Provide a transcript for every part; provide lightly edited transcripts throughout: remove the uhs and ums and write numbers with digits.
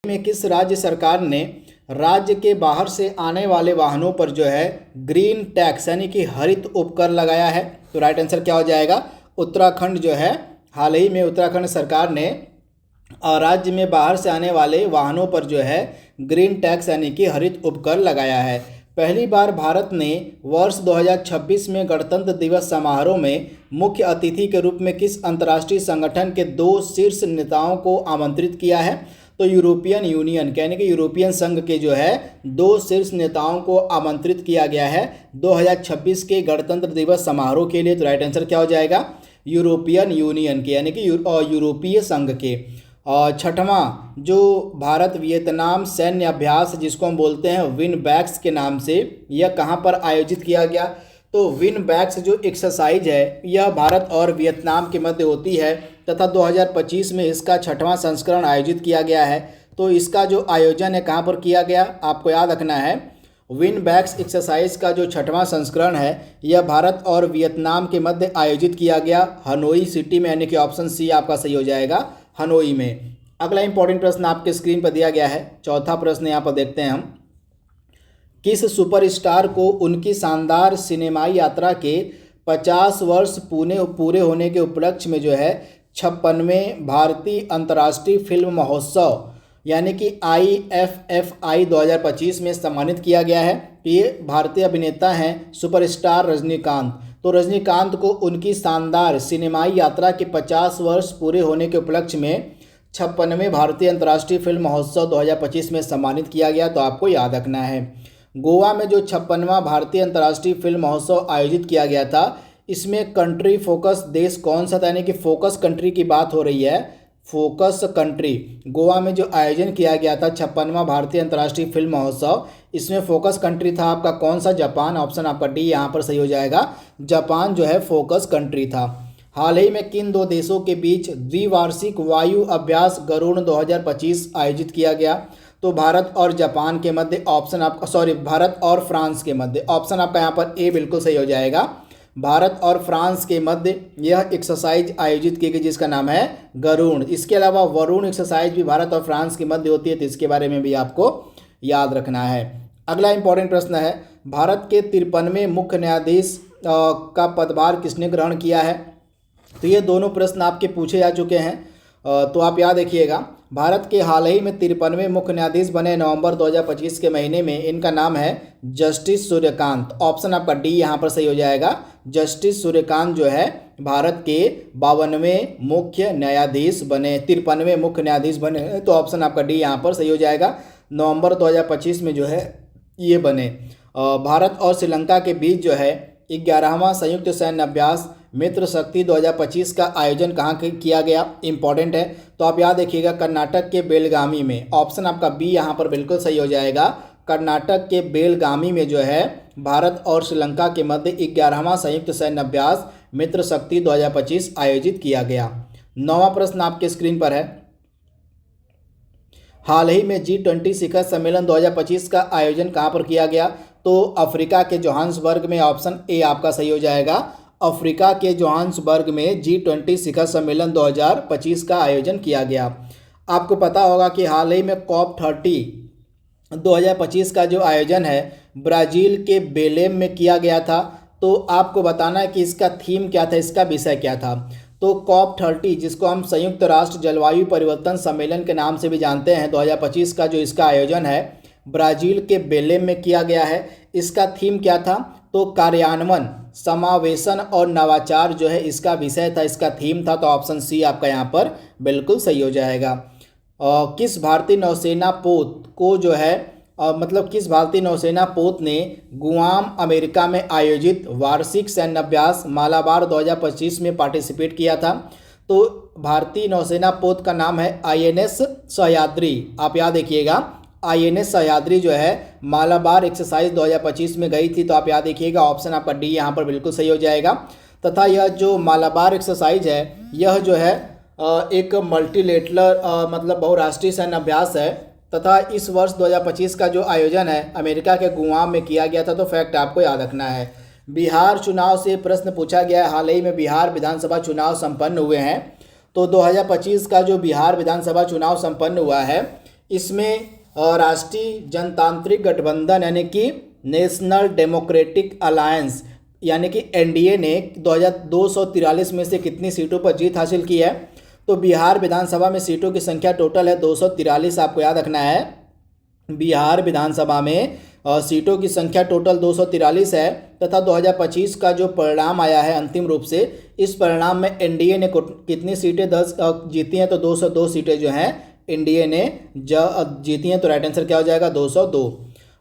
में किस राज्य सरकार ने राज्य के बाहर से आने वाले वाहनों पर जो है ग्रीन टैक्स यानी कि हरित उपकर लगाया है? तो राइट आंसर क्या हो जाएगा? उत्तराखंड जो है, हाल ही में उत्तराखंड सरकार ने राज्य में बाहर से आने वाले वाहनों पर जो है ग्रीन टैक्स यानी कि हरित उपकर लगाया है। पहली बार भारत ने वर्ष 2026 में गणतंत्र दिवस समारोह में मुख्य अतिथि के रूप में किस अंतर्राष्ट्रीय संगठन के 2 शीर्ष नेताओं को आमंत्रित किया है? तो यूरोपियन यूनियन यानी कि यूरोपियन संघ के जो है 2 शीर्ष नेताओं को आमंत्रित किया गया है 2026 के गणतंत्र दिवस समारोह के लिए। तो राइट आंसर क्या हो जाएगा? यूरोपियन यूनियन के यानी कि यूरोपीय संघ के। और छठवां जो भारत वियतनाम सैन्य अभ्यास जिसको हम बोलते हैं विन बैक्स के नाम से, यह कहां पर आयोजित किया गया? तो विन बैक्स जो एक्सरसाइज है यह भारत और वियतनाम के मध्य होती है तथा 2025 में इसका 6वां संस्करण आयोजित किया गया है। तो इसका जो आयोजन है कहां पर किया गया? आपको याद रखना है, विन बैक्स एक्सरसाइज का जो 6वां संस्करण है यह भारत और वियतनाम के मध्य आयोजित किया गया हनोई सिटी में, यानी कि ऑप्शन सी आपका सही हो जाएगा, हनोई में। अगला इंपॉर्टेंट प्रश्न आपके स्क्रीन पर दिया गया है, चौथा प्रश्न यहाँ पर देखते हैं हम। किस सुपरस्टार को उनकी शानदार सिनेमाई यात्रा के 50 वर्ष पूरे होने के उपलक्ष्य में जो है 56वें भारतीय अंतर्राष्ट्रीय फिल्म महोत्सव यानी कि IFFI 2025 में सम्मानित किया गया है? ये भारतीय अभिनेता हैं सुपरस्टार रजनीकांत। तो रजनीकांत को उनकी शानदार सिनेमाई यात्रा के 50 वर्ष पूरे होने के उपलक्ष्य में 56वें भारतीय अंतर्राष्ट्रीय फिल्म महोत्सव 2025 में सम्मानित किया गया। तो आपको याद रखना है, गोवा में जो 56वां भारतीय अंतर्राष्ट्रीय फिल्म महोत्सव आयोजित किया गया था इसमें कंट्री फोकस देश कौन सा था? यानी कि फोकस कंट्री की बात हो रही है, फोकस कंट्री। गोवा में जो आयोजन किया गया था 56वां भारतीय अंतर्राष्ट्रीय फिल्म महोत्सव, इसमें फोकस कंट्री था आपका कौन सा? जापान। ऑप्शन आपका डी यहाँ पर सही हो जाएगा, जापान जो है फोकस कंट्री था। हाल ही में किन 2 देशों के बीच द्विवार्षिक वायु अभ्यास गरुड़ 2025 आयोजित किया गया? तो भारत और जापान के मध्य, ऑप्शन आपका भारत और फ्रांस के मध्य। ऑप्शन आपका यहाँ पर ए बिल्कुल सही हो जाएगा, भारत और फ्रांस के मध्य यह एक्सरसाइज आयोजित की गई जिसका नाम है गरुड़। इसके अलावा वरुण एक्सरसाइज भी भारत और फ्रांस के मध्य होती है, तो इसके बारे में भी आपको याद रखना है। अगला इंपॉर्टेंट प्रश्न है, भारत के 53वें मुख्य न्यायाधीश का पदभार किसने ग्रहण किया है? तो ये दोनों प्रश्न आपके पूछे जा चुके हैं, तो आप याद रखिएगा। भारत के हाल ही में 53वें मुख्य न्यायाधीश बने नवंबर 2025 के महीने में, इनका नाम है जस्टिस सूर्यकांत। ऑप्शन आपका डी यहाँ पर सही हो जाएगा, जस्टिस सूर्यकांत जो है भारत के 52वें मुख्य न्यायाधीश बने, 53वें मुख्य न्यायाधीश बने। तो ऑप्शन आपका डी यहाँ पर सही हो जाएगा, नवंबर 2025 में जो है ये बने। भारत और श्रीलंका के बीच जो है 11वां संयुक्त सैन्य अभ्यास मित्र शक्ति 2025 का आयोजन कहाँ किया गया? इंपॉर्टेंट है, तो आप याद रखिएगा कर्नाटक के बेलगामी में। ऑप्शन आपका बी यहाँ पर बिल्कुल सही हो जाएगा, कर्नाटक के बेलगामी में जो है भारत और श्रीलंका के मध्य 11वां संयुक्त सैन्य अभ्यास मित्र शक्ति 2025 आयोजित किया गया। 9वां प्रश्न आपके स्क्रीन पर है, हाल ही में G20 शिखर सम्मेलन 2025 का आयोजन कहाँ पर किया गया? तो अफ्रीका के जोहान्सबर्ग में। ऑप्शन ए आपका सही हो जाएगा, अफ्रीका के जोहान्सबर्ग में G20 शिखर सम्मेलन 2025 का आयोजन किया गया। आपको पता होगा कि हाल ही में COP30 2025 का जो आयोजन है ब्राज़ील के बेलेम में किया गया था। तो आपको बताना है कि इसका थीम क्या था, इसका विषय क्या था। तो COP30 जिसको हम संयुक्त राष्ट्र जलवायु परिवर्तन सम्मेलन के नाम से भी जानते हैं, 2025 का जो इसका आयोजन है ब्राज़ील के बेलेम में किया गया है। इसका थीम क्या था? तो कार्यान्वयन, समावेशन और नवाचार जो है इसका विषय था, इसका थीम था। तो ऑप्शन सी आपका यहाँ पर बिल्कुल सही हो जाएगा। किस भारतीय नौसेना पोत को जो है किस भारतीय नौसेना पोत ने गुआम अमेरिका में आयोजित वार्षिक सैन्य अभ्यास मालाबार 2025 में पार्टिसिपेट किया था? तो भारतीय नौसेना पोत का नाम है INS सह्याद्री। आप याद रखिएगा, INS सह्याद्री जो है मालाबार एक्सरसाइज 2025 में गई थी। तो आप याद रखिएगा, ऑप्शन आपका डी यहाँ पर बिल्कुल सही हो जाएगा। तथा यह जो मालाबार एक्सरसाइज है यह जो है एक मल्टीलेटरल बहुराष्ट्रीय सैन्य अभ्यास है तथा इस वर्ष 2025 का जो आयोजन है अमेरिका के गुआम में किया गया था। तो फैक्ट आपको याद रखना है। बिहार चुनाव से प्रश्न पूछा गया है, हाल ही में बिहार विधानसभा चुनाव संपन्न हुए हैं। तो 2025 का जो बिहार विधानसभा चुनाव संपन्न हुआ है इसमें राष्ट्रीय जनतांत्रिक गठबंधन यानी कि नेशनल डेमोक्रेटिक अलायंस यानी कि एनडीए ने 243 में से कितनी सीटों पर जीत हासिल की है? तो बिहार विधानसभा में सीटों की संख्या टोटल है 243, आपको याद रखना है। बिहार विधानसभा में सीटों की संख्या टोटल 243 है तथा 2025 का जो परिणाम आया है अंतिम रूप से, इस परिणाम में एनडीए ने कितनी सीटें 10 जीती हैं? तो 202 सीटें जो हैं एनडीए ने जीती हैं। तो राइट आंसर क्या हो जाएगा? 202।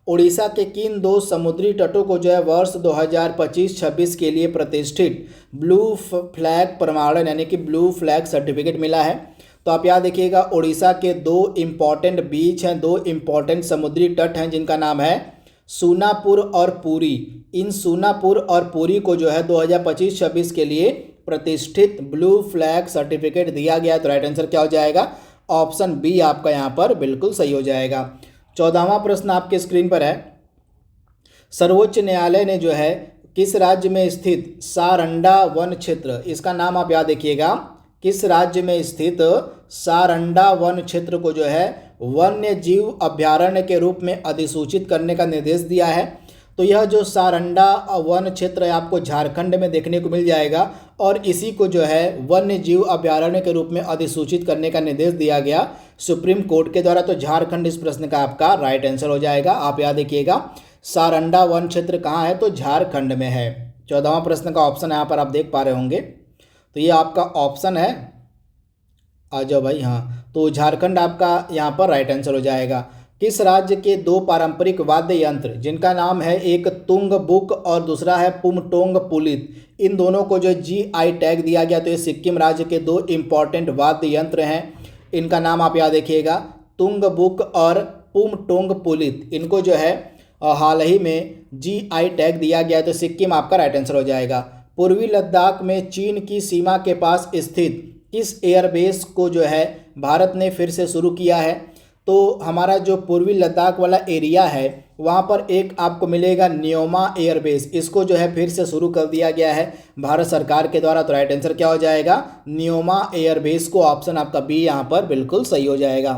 उड़ीसा के किन दो समुद्री तटों को जो है वर्ष 2025-26 के लिए प्रतिष्ठित ब्लू फ्लैग प्रमाणन यानी कि ब्लू फ्लैग सर्टिफिकेट मिला है? तो आप याद रखिएगा, उड़ीसा के दो इम्पॉर्टेंट बीच हैं, दो इम्पॉर्टेंट समुद्री तट हैं जिनका नाम है सूनापुर और पुरी। इन सूनापुर और पुरी को जो है 2025-26 के लिए प्रतिष्ठित ब्लू फ्लैग सर्टिफिकेट दिया गया। तो राइट आंसर क्या हो जाएगा? ऑप्शन बी आपका यहाँ पर बिल्कुल सही हो जाएगा। 14वां प्रश्न आपके स्क्रीन पर है, सर्वोच्च न्यायालय ने जो है किस राज्य में स्थित सारंडा वन क्षेत्र, इसका नाम आप याद रखिएगा, किस राज्य में स्थित सारंडा वन क्षेत्र को जो है वन्य जीव अभ्यारण्य के रूप में अधिसूचित करने का निर्देश दिया है? तो यह जो सारंडा वन क्षेत्र है आपको झारखंड में देखने को मिल जाएगा और इसी को जो है वन्य जीव अभ्यारण्य के रूप में अधिसूचित करने का निर्देश दिया गया सुप्रीम कोर्ट के द्वारा। तो झारखंड इस प्रश्न का आपका राइट आंसर हो जाएगा। आप याद रखिएगा, सारंडा वन क्षेत्र कहाँ है? तो झारखंड में है। 14वां प्रश्न का ऑप्शन यहाँ पर आप देख पा रहे होंगे, तो ये आपका ऑप्शन है, आ जाओ भाई, हाँ, तो झारखंड आपका यहाँ पर राइट आंसर हो जाएगा। किस राज्य के दो पारंपरिक वाद्य यंत्र जिनका नाम है एक तुंग बुक और दूसरा है पुमटोंग पुलित, इन दोनों को जो जीआई टैग दिया गया? तो ये सिक्किम राज्य के दो इम्पॉर्टेंट वाद्य यंत्र हैं, इनका नाम आप याद रखिएगा, तुंग बुक और पुमटोंग पुलित। इनको जो है हाल ही में जीआई टैग दिया गया है। तो सिक्किम आपका राइट आंसर हो जाएगा। पूर्वी लद्दाख में चीन की सीमा के पास स्थित किस एयरबेस को जो है भारत ने फिर से शुरू किया है? तो हमारा जो पूर्वी लद्दाख वाला एरिया है वहाँ पर एक आपको मिलेगा न्योमा एयरबेस, इसको जो है फिर से शुरू कर दिया गया है भारत सरकार के द्वारा। तो राइट आंसर क्या हो जाएगा? न्योमा एयरबेस को, ऑप्शन आपका बी यहाँ पर बिल्कुल सही हो जाएगा।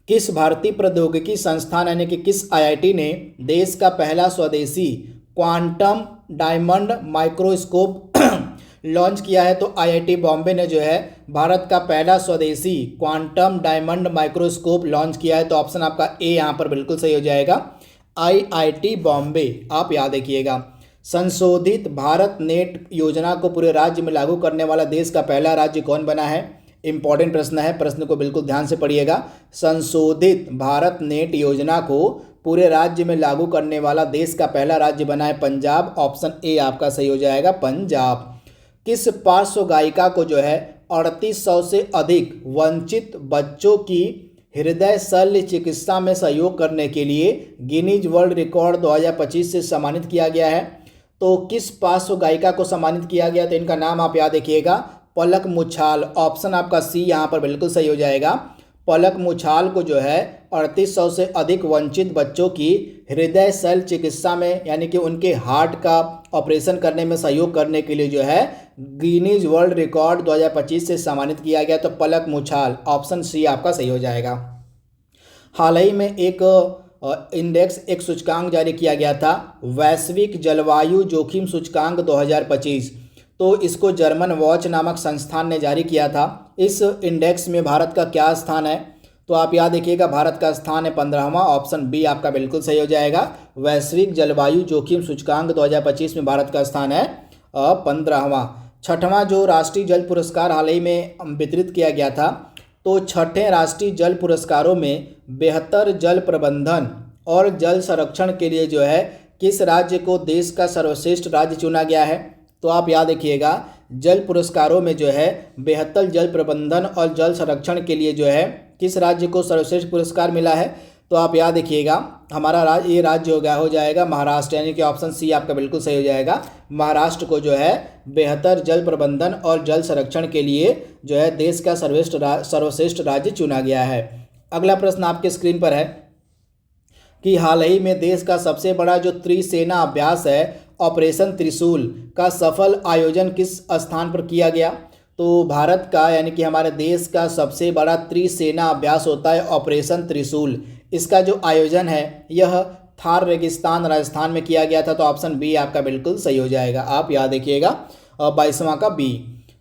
किस भारतीय प्रौद्योगिकी संस्थान यानी कि किस आईआईटी ने देश का पहला स्वदेशी क्वांटम डायमंड माइक्रोस्कोप लॉन्च किया है? तो आईआईटी बॉम्बे ने जो है भारत का पहला स्वदेशी क्वांटम डायमंड माइक्रोस्कोप लॉन्च किया है। तो ऑप्शन आपका ए यहाँ पर बिल्कुल सही हो जाएगा, आईआईटी बॉम्बे। आप याद रखिएगा, संशोधित भारत नेट योजना को पूरे राज्य में लागू करने वाला देश का पहला राज्य कौन बना है? इंपॉर्टेंट प्रश्न है, प्रश्न को बिल्कुल ध्यान से पढ़िएगा। संशोधित भारत नेट योजना को पूरे राज्य में लागू करने वाला देश का पहला राज्य बना है पंजाब। ऑप्शन ए आपका सही हो जाएगा, पंजाब। किस पार्श्व गायिका को जो है 3800 से अधिक वंचित बच्चों की हृदय शल्य चिकित्सा में सहयोग करने के लिए गिनीज वर्ल्ड रिकॉर्ड 2025 से सम्मानित किया गया है? तो किस पार्श्व गायिका को सम्मानित किया गया? तो इनका नाम आप याद रखिएगा, पलक मुछाल। ऑप्शन आपका सी यहाँ पर बिल्कुल सही हो जाएगा। पलक मुछाल को जो है 3800 से अधिक वंचित बच्चों की हृदय शल्य चिकित्सा में यानी कि उनके हार्ट का ऑपरेशन करने में सहयोग करने के लिए जो है गिनीज वर्ल्ड रिकॉर्ड 2025 से सम्मानित किया गया। तो पलक मुछाल, ऑप्शन सी आपका सही हो जाएगा। हाल ही में एक इंडेक्स, एक सूचकांक जारी किया गया था, वैश्विक जलवायु जोखिम सूचकांक 2025। तो इसको जर्मन वॉच नामक संस्थान ने जारी किया था। इस इंडेक्स में भारत का क्या स्थान है? तो आप याद रखिएगा, भारत का स्थान है 15वां। ऑप्शन बी आपका बिल्कुल सही हो जाएगा, वैश्विक जलवायु जोखिम सूचकांक 2025 में भारत का स्थान है 15वां। 6वां जो राष्ट्रीय जल पुरस्कार हाल ही में वितरित किया गया था, तो 6ठे राष्ट्रीय जल पुरस्कारों में बेहतर जल प्रबंधन और जल संरक्षण के लिए जो है किस राज्य को देश का सर्वश्रेष्ठ राज्य चुना गया है? तो आप याद रखिएगा, जल पुरस्कारों में जो है बेहतर जल प्रबंधन और जल संरक्षण के लिए जो है किस राज्य को सर्वश्रेष्ठ पुरस्कार मिला है? तो आप याद रखिएगा, हमारा राज्य, ये राज्य हो जाएगा महाराष्ट्र, यानी कि ऑप्शन सी आपका बिल्कुल सही हो जाएगा। महाराष्ट्र को जो है बेहतर जल प्रबंधन और जल संरक्षण के लिए जो है देश का सर्वश्रेष्ठ राज्य चुना गया है। अगला प्रश्न आपके स्क्रीन पर है कि हाल ही में देश का सबसे बड़ा जो त्रिसेना अभ्यास है ऑपरेशन त्रिशूल का सफल आयोजन किस स्थान पर किया गया? तो तो भारत का यानी कि हमारे देश का सबसे बड़ा त्रिसेना अभ्यास होता है ऑपरेशन त्रिशूल। इसका जो आयोजन है यह थार रेगिस्तान राजस्थान में किया गया था। तो ऑप्शन बी आपका बिल्कुल सही हो जाएगा, आप याद रखिएगा। 22वां का बी।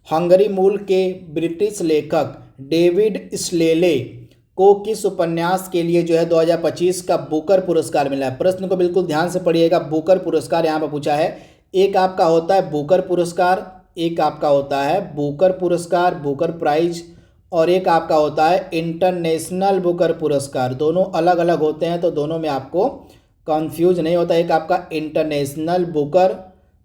हंगरी मूल के ब्रिटिश लेखक डेविड स्लेले को किस उपन्यास के लिए जो है 2025 का बुकर पुरस्कार मिला है? प्रश्न को बिल्कुल ध्यान से पढ़िएगा। बुकर पुरस्कार यहाँ पर पूछा है। एक आपका होता है बुकर पुरस्कार, एक आपका होता है बुकर पुरस्कार, बुकर प्राइज, और एक आपका होता है इंटरनेशनल बुकर पुरस्कार। दोनों अलग अलग होते हैं, तो दोनों में आपको कंफ्यूज नहीं होता। एक आपका इंटरनेशनल बुकर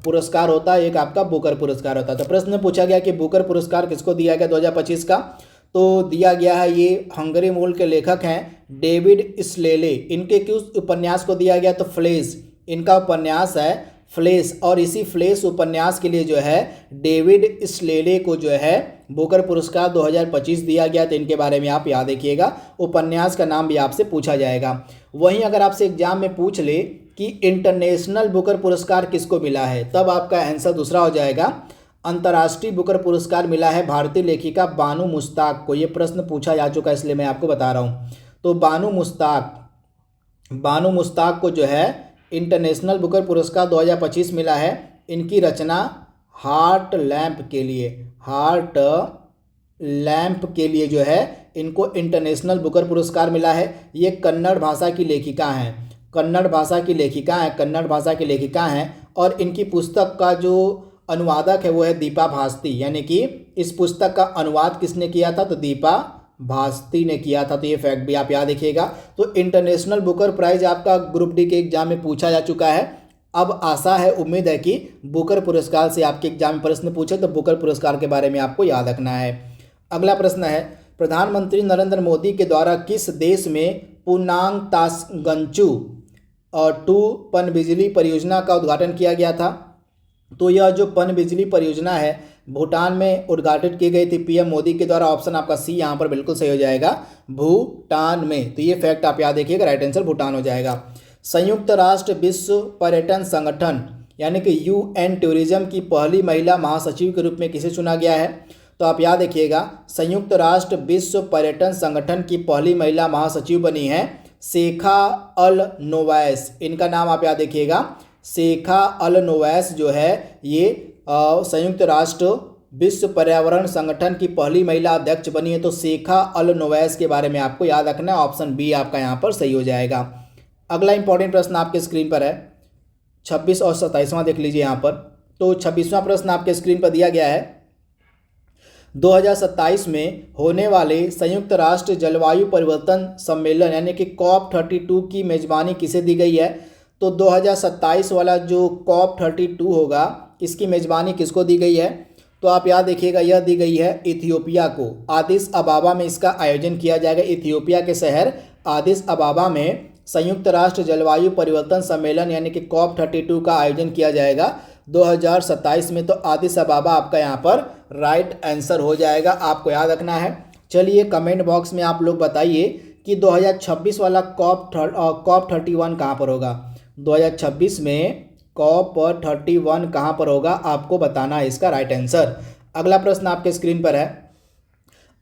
पुरस्कार होता है, एक आपका बुकर पुरस्कार होता है। तो प्रश्न पूछा गया कि बुकर पुरस्कार किसको दिया गया 2025 का? तो दिया गया है, ये हंगरी मूल के लेखक हैं डेविड स्लेले। इनके किस उपन्यास को दिया गया? तो फ्लेश, इनका उपन्यास है फ्लेश, और इसी फ्लेश उपन्यास के लिए जो है डेविड स्लेले को जो है बुकर पुरस्कार 2025 दिया गया। तो इनके बारे में आप याद रखिएगा, उपन्यास का नाम भी आपसे पूछा जाएगा। वहीं अगर आपसे एग्जाम में पूछ ले कि इंटरनेशनल बुकर पुरस्कार किसको मिला है, तब आपका आंसर दूसरा हो जाएगा। अंतर्राष्ट्रीय बुकर पुरस्कार मिला है भारतीय लेखिका बानू मुश्ताक को। ये प्रश्न पूछा जा चुका है, इसलिए मैं आपको बता रहा हूँ। तो बानू मुश्ताक को जो है इंटरनेशनल बुकर पुरस्कार 2025 मिला है। इनकी रचना हार्ट लैम्प के लिए जो है इनको इंटरनेशनल बुकर पुरस्कार मिला है। ये कन्नड़ भाषा की लेखिका हैं, और इनकी पुस्तक का जो अनुवादक है वो है दीपा भारती। यानी कि इस पुस्तक का अनुवाद किसने किया था? तो दीपा भारती ने किया था। तो ये फैक्ट भी आप याद रखिएगा। तो इंटरनेशनल बुकर प्राइज आपका ग्रुप डी के एग्जाम में पूछा जा चुका है। अब आशा है, उम्मीद है कि बुकर पुरस्कार से आपके एग्जाम में प्रश्न पूछे तो बुकर पुरस्कार के बारे में आपको याद रखना है। अगला प्रश्न है, प्रधानमंत्री नरेंद्र मोदी के द्वारा किस देश में पुनांग तासगंचू और 2 पनबिजली परियोजना का उद्घाटन किया गया था? तो यह जो पनबिजली परियोजना है भूटान में उद्घाटित की गई थी पीएम मोदी के द्वारा। ऑप्शन आपका सी यहाँ पर बिल्कुल सही हो जाएगा, भूटान में। तो ये फैक्ट आप याद रखिएगा, राइट आंसर भूटान हो जाएगा। संयुक्त राष्ट्र विश्व पर्यटन संगठन यानी कि यूएन टूरिज्म की पहली महिला महासचिव के रूप में किसे चुना गया है? तो आप याद रखिएगा, संयुक्त राष्ट्र विश्व पर्यटन संगठन की पहली महिला महासचिव बनी है शेखा अल नोवैस। इनका नाम आप याद रखिएगा, शेखा अल नोवैस जो है ये संयुक्त राष्ट्र विश्व पर्यावरण संगठन की पहली महिला अध्यक्ष बनी है। तो शेखा अल नोवैस के बारे में आपको याद रखना है। ऑप्शन बी आपका यहाँ पर सही हो जाएगा। अगला इंपॉर्टेंट प्रश्न आपके स्क्रीन पर है, 26 और 27वां देख लीजिए यहाँ पर। तो 26वां प्रश्न आपके स्क्रीन पर दिया गया है, 2027 में होने वाले संयुक्त राष्ट्र जलवायु परिवर्तन सम्मेलन यानी कि COP32 की मेजबानी किसे दी गई है? तो 2027 वाला जो COP32 होगा इसकी मेजबानी किसको दी गई है? तो आप याद देखिएगा, यह दी गई है इथियोपिया को। आदिस अबाबा में इसका आयोजन किया जाएगा। इथियोपिया के शहर आदिस अबाबा में संयुक्त राष्ट्र जलवायु परिवर्तन सम्मेलन यानी कि COP32 का आयोजन किया जाएगा 2027 में। तो आदिस अबाबा आपका यहाँ पर राइट आंसर हो जाएगा, आपको याद रखना है। चलिए कमेंट बॉक्स में आप लोग बताइए कि 2026 वाला COP31 कहाँ पर होगा? 2026 में COP31 कहाँ पर होगा, आपको बताना है इसका राइट आंसर। अगला प्रश्न आपके स्क्रीन पर है,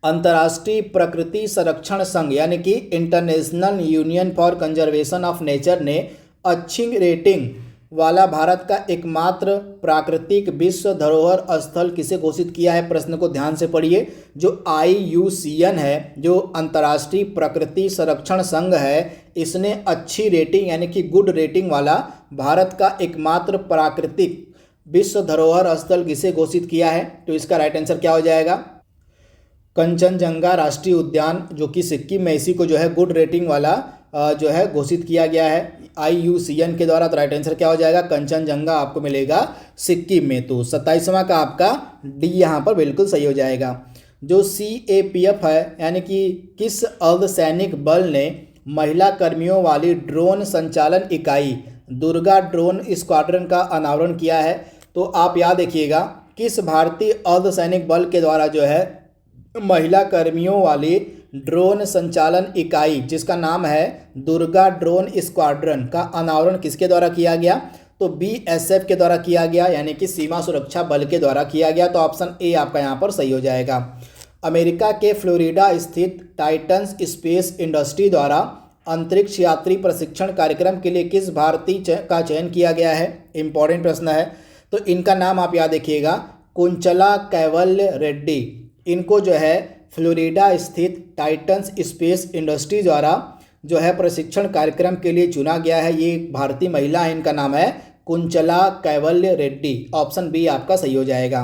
अंतर्राष्ट्रीय प्रकृति संरक्षण संघ यानी कि international union for conservation of nature ने अच्छी रेटिंग वाला भारत का एकमात्र प्राकृतिक विश्व धरोहर स्थल किसे घोषित किया है? प्रश्न को ध्यान से पढ़िए। जो IUCN है, जो अंतर्राष्ट्रीय प्रकृति संरक्षण संघ है, इसने अच्छी रेटिंग यानी कि गुड रेटिंग वाला भारत का एकमात्र प्राकृतिक विश्व धरोहर स्थल किसे घोषित किया है? तो इसका राइट आंसर क्या हो जाएगा? कंचनजंगा राष्ट्रीय उद्यान, जो कि सिक्किम में, इसी को जो है गुड रेटिंग वाला जो है घोषित किया गया है IUCN के द्वारा। तो राइट आंसर क्या हो जाएगा? कंचनजंगा आपको मिलेगा सिक्किम में। तो 27वां का आपका डी यहाँ पर बिल्कुल सही हो जाएगा। जो CAPF है यानी कि किस अर्धसैनिक बल ने महिला कर्मियों वाली ड्रोन संचालन इकाई दुर्गा ड्रोन स्क्वाड्रन का अनावरण किया है? तो आप याद रखिएगा, किस भारतीय अर्धसैनिक बल के द्वारा जो है महिला कर्मियों वाली ड्रोन संचालन इकाई जिसका नाम है दुर्गा ड्रोन स्क्वाड्रन का अनावरण किसके द्वारा किया गया? तो तो BSF के द्वारा किया गया, यानी कि सीमा सुरक्षा बल के द्वारा किया गया। तो ऑप्शन ए आपका यहाँ पर सही हो जाएगा। अमेरिका के फ्लोरिडा स्थित टाइटन्स स्पेस इंडस्ट्री द्वारा अंतरिक्ष यात्री प्रशिक्षण कार्यक्रम के लिए किस भारतीय का चयन किया गया है? इंपॉर्टेंट प्रश्न है। तो इनका नाम आप याद रखिएगा, कुंचला कैवल्य रेड्डी। इनको जो है फ्लोरिडा स्थित टाइटन्स स्पेस इंडस्ट्री द्वारा जो है प्रशिक्षण कार्यक्रम के लिए चुना गया है। ये एक भारतीय महिला है, इनका नाम है कुंचला कैवल्य रेड्डी। ऑप्शन बी आपका सही हो जाएगा।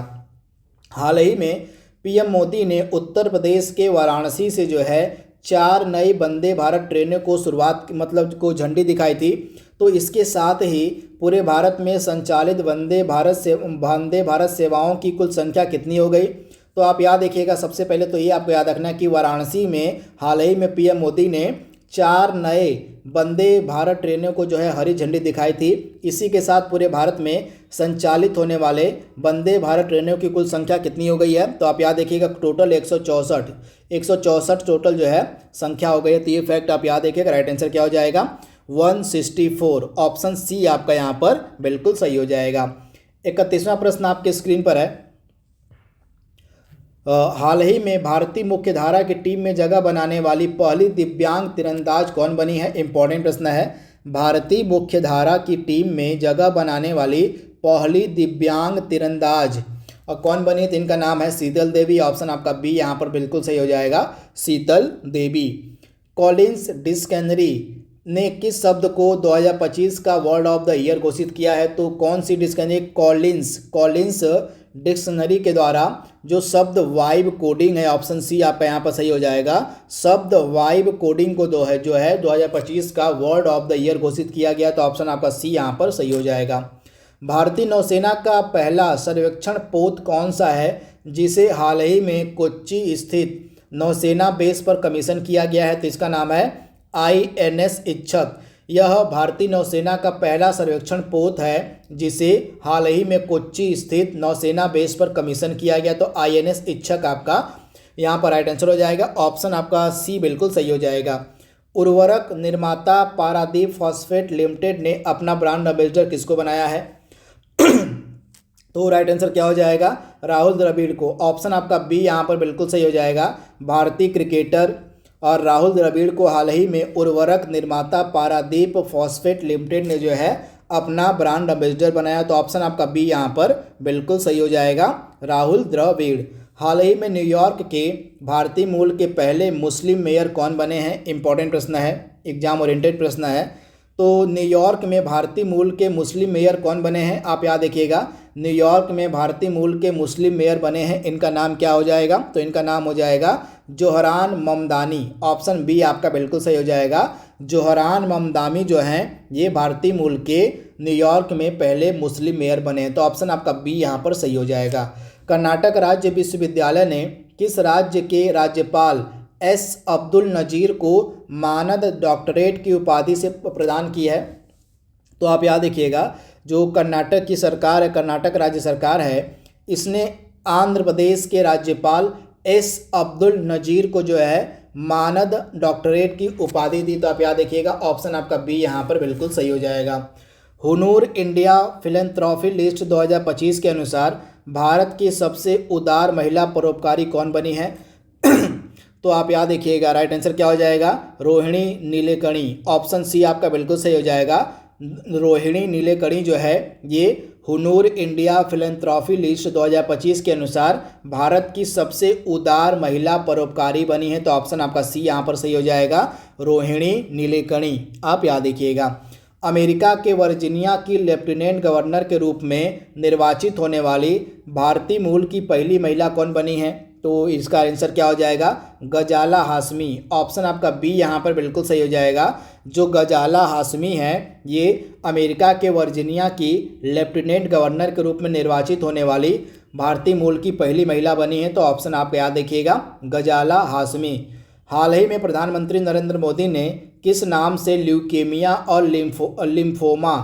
हाल ही में पीएम मोदी ने उत्तर प्रदेश के वाराणसी से जो है 4 नई वंदे भारत ट्रेनों को को झंडी दिखाई थी। तो इसके साथ ही पूरे भारत में संचालित वंदे भारत सेवाओं की कुल संख्या कितनी हो गई? तो आप याद रखिएगा, सबसे पहले तो ये आपको याद रखना कि वाराणसी में हाल ही में पीएम मोदी ने 4 नए वंदे भारत ट्रेनों को जो है हरी झंडी दिखाई थी। इसी के साथ पूरे भारत में संचालित होने वाले वंदे भारत ट्रेनों की कुल संख्या कितनी हो गई है? तो आप याद रखिएगा, टोटल 164 टोटल जो है संख्या हो गई है। तो ये फैक्ट आप याद रखिएगा। राइट आंसर क्या हो जाएगा? 164। ऑप्शन सी आपका यहाँ पर बिल्कुल सही हो जाएगा। 31वां प्रश्न आपके स्क्रीन पर है। हाल ही में भारतीय मुख्यधारा की टीम में जगह बनाने वाली पहली दिव्यांग तीरंदाज कौन बनी है? इंपॉर्टेंट प्रश्न है। भारतीय मुख्यधारा की टीम में जगह बनाने वाली पहली दिव्यांग तीरंदाज और कौन बनी? तो इनका नाम है शीतल देवी। ऑप्शन आपका बी यहाँ पर बिल्कुल सही हो जाएगा, शीतल देवी। कॉलिंस डिक्शनरी ने किस शब्द को 2025 का वर्ड ऑफ द ईयर घोषित किया है? तो कौन सी डिक्शनरी? कॉलिंस डिक्शनरी के द्वारा जो शब्द वाइब कोडिंग है, ऑप्शन सी आपका यहाँ पर सही हो जाएगा। शब्द वाइब कोडिंग को जो है 2025 का वर्ड ऑफ द ईयर घोषित किया गया। तो ऑप्शन आपका सी यहाँ पर सही हो जाएगा। भारतीय नौसेना का पहला सर्वेक्षण पोत कौन सा है जिसे हाल ही में कोच्चि स्थित नौसेना बेस पर कमीशन किया गया है? तो इसका नाम है INS इच्छक। यह भारतीय नौसेना का पहला सर्वेक्षण पोत है जिसे हाल ही में कोच्चि स्थित नौसेना बेस पर कमीशन किया गया। तो INS इच्छक आपका यहाँ पर राइट आंसर हो जाएगा। ऑप्शन आपका सी बिल्कुल सही हो जाएगा। उर्वरक निर्माता पारादीप फॉस्फेट लिमिटेड ने अपना ब्रांड एम्बेसडर किसको बनाया है? तो राइट आंसर क्या हो जाएगा? राहुल द्रविड़ को। ऑप्शन आपका बी यहाँ पर बिल्कुल सही हो जाएगा। भारतीय क्रिकेटर और राहुल द्रविड़ को हाल ही में उर्वरक निर्माता पारादीप फॉस्फेट लिमिटेड ने जो है अपना ब्रांड एम्बेसडर बनाया। तो ऑप्शन आपका बी यहाँ पर बिल्कुल सही हो जाएगा, राहुल द्रविड़। हाल ही में न्यूयॉर्क के भारतीय मूल के पहले मुस्लिम मेयर कौन बने हैं? इंपॉर्टेंट प्रश्न है, एग्जाम ओरिएंटेड प्रश्न है। तो न्यूयॉर्क में भारतीय मूल के मुस्लिम मेयर कौन बने हैं? आप याद रखिएगा, न्यूयॉर्क में भारतीय मूल के मुस्लिम मेयर बने हैं। इनका नाम क्या हो जाएगा? तो इनका नाम हो जाएगा जोहरान ममदानी। ऑप्शन बी आपका बिल्कुल सही हो जाएगा। जोहरान ममदानी जो हैं ये भारतीय मूल के न्यूयॉर्क में पहले मुस्लिम मेयर बने हैं। तो ऑप्शन आपका बी यहाँ पर सही हो जाएगा। कर्नाटक राज्य विश्वविद्यालय ने किस राज्य के राज्यपाल S अब्दुल नज़ीर को मानद डॉक्टरेट की उपाधि से प्रदान की है? तो आप याद रखिएगा, जो कर्नाटक की सरकार है, कर्नाटक राज्य सरकार है, इसने आंध्र प्रदेश के राज्यपाल S अब्दुल नज़ीर को जो है मानद डॉक्टरेट की उपाधि दी। तो आप याद रखिएगा, ऑप्शन आपका बी यहाँ पर बिल्कुल सही हो जाएगा। हुनूर इंडिया फिलैंथ्रोपी लिस्ट 2025 के अनुसार भारत की सबसे उदार महिला परोपकारी कौन बनी है? तो आप याद रखिएगा, राइट आंसर क्या हो जाएगा? रोहिणी नीलेकणी। ऑप्शन सी आपका बिल्कुल सही हो जाएगा। रोहिणी नीलेकणी जो है ये हुनूर इंडिया फिलैंथ्रोपी लिस्ट 2025 के अनुसार भारत की सबसे उदार महिला परोपकारी बनी है। तो ऑप्शन आपका सी यहाँ पर सही हो जाएगा, रोहिणी नीलेकणी। आप याद रखिएगा। अमेरिका के वर्जीनिया की लेफ्टिनेंट गवर्नर के रूप में निर्वाचित होने वाली भारतीय मूल की पहली महिला कौन बनी है? तो इसका आंसर क्या हो जाएगा? गजाला हाशमी। ऑप्शन आपका बी यहाँ पर बिल्कुल सही हो जाएगा। जो गजाला हाशमी है ये अमेरिका के वर्जीनिया की लेफ्टिनेंट गवर्नर के रूप में निर्वाचित होने वाली भारतीय मूल की पहली महिला बनी है। तो ऑप्शन आप याद रखिएगा, गजाला हाशमी। हाल ही में प्रधानमंत्री नरेंद्र मोदी ने किस नाम से ल्यूकेमिया और लिम्फोमा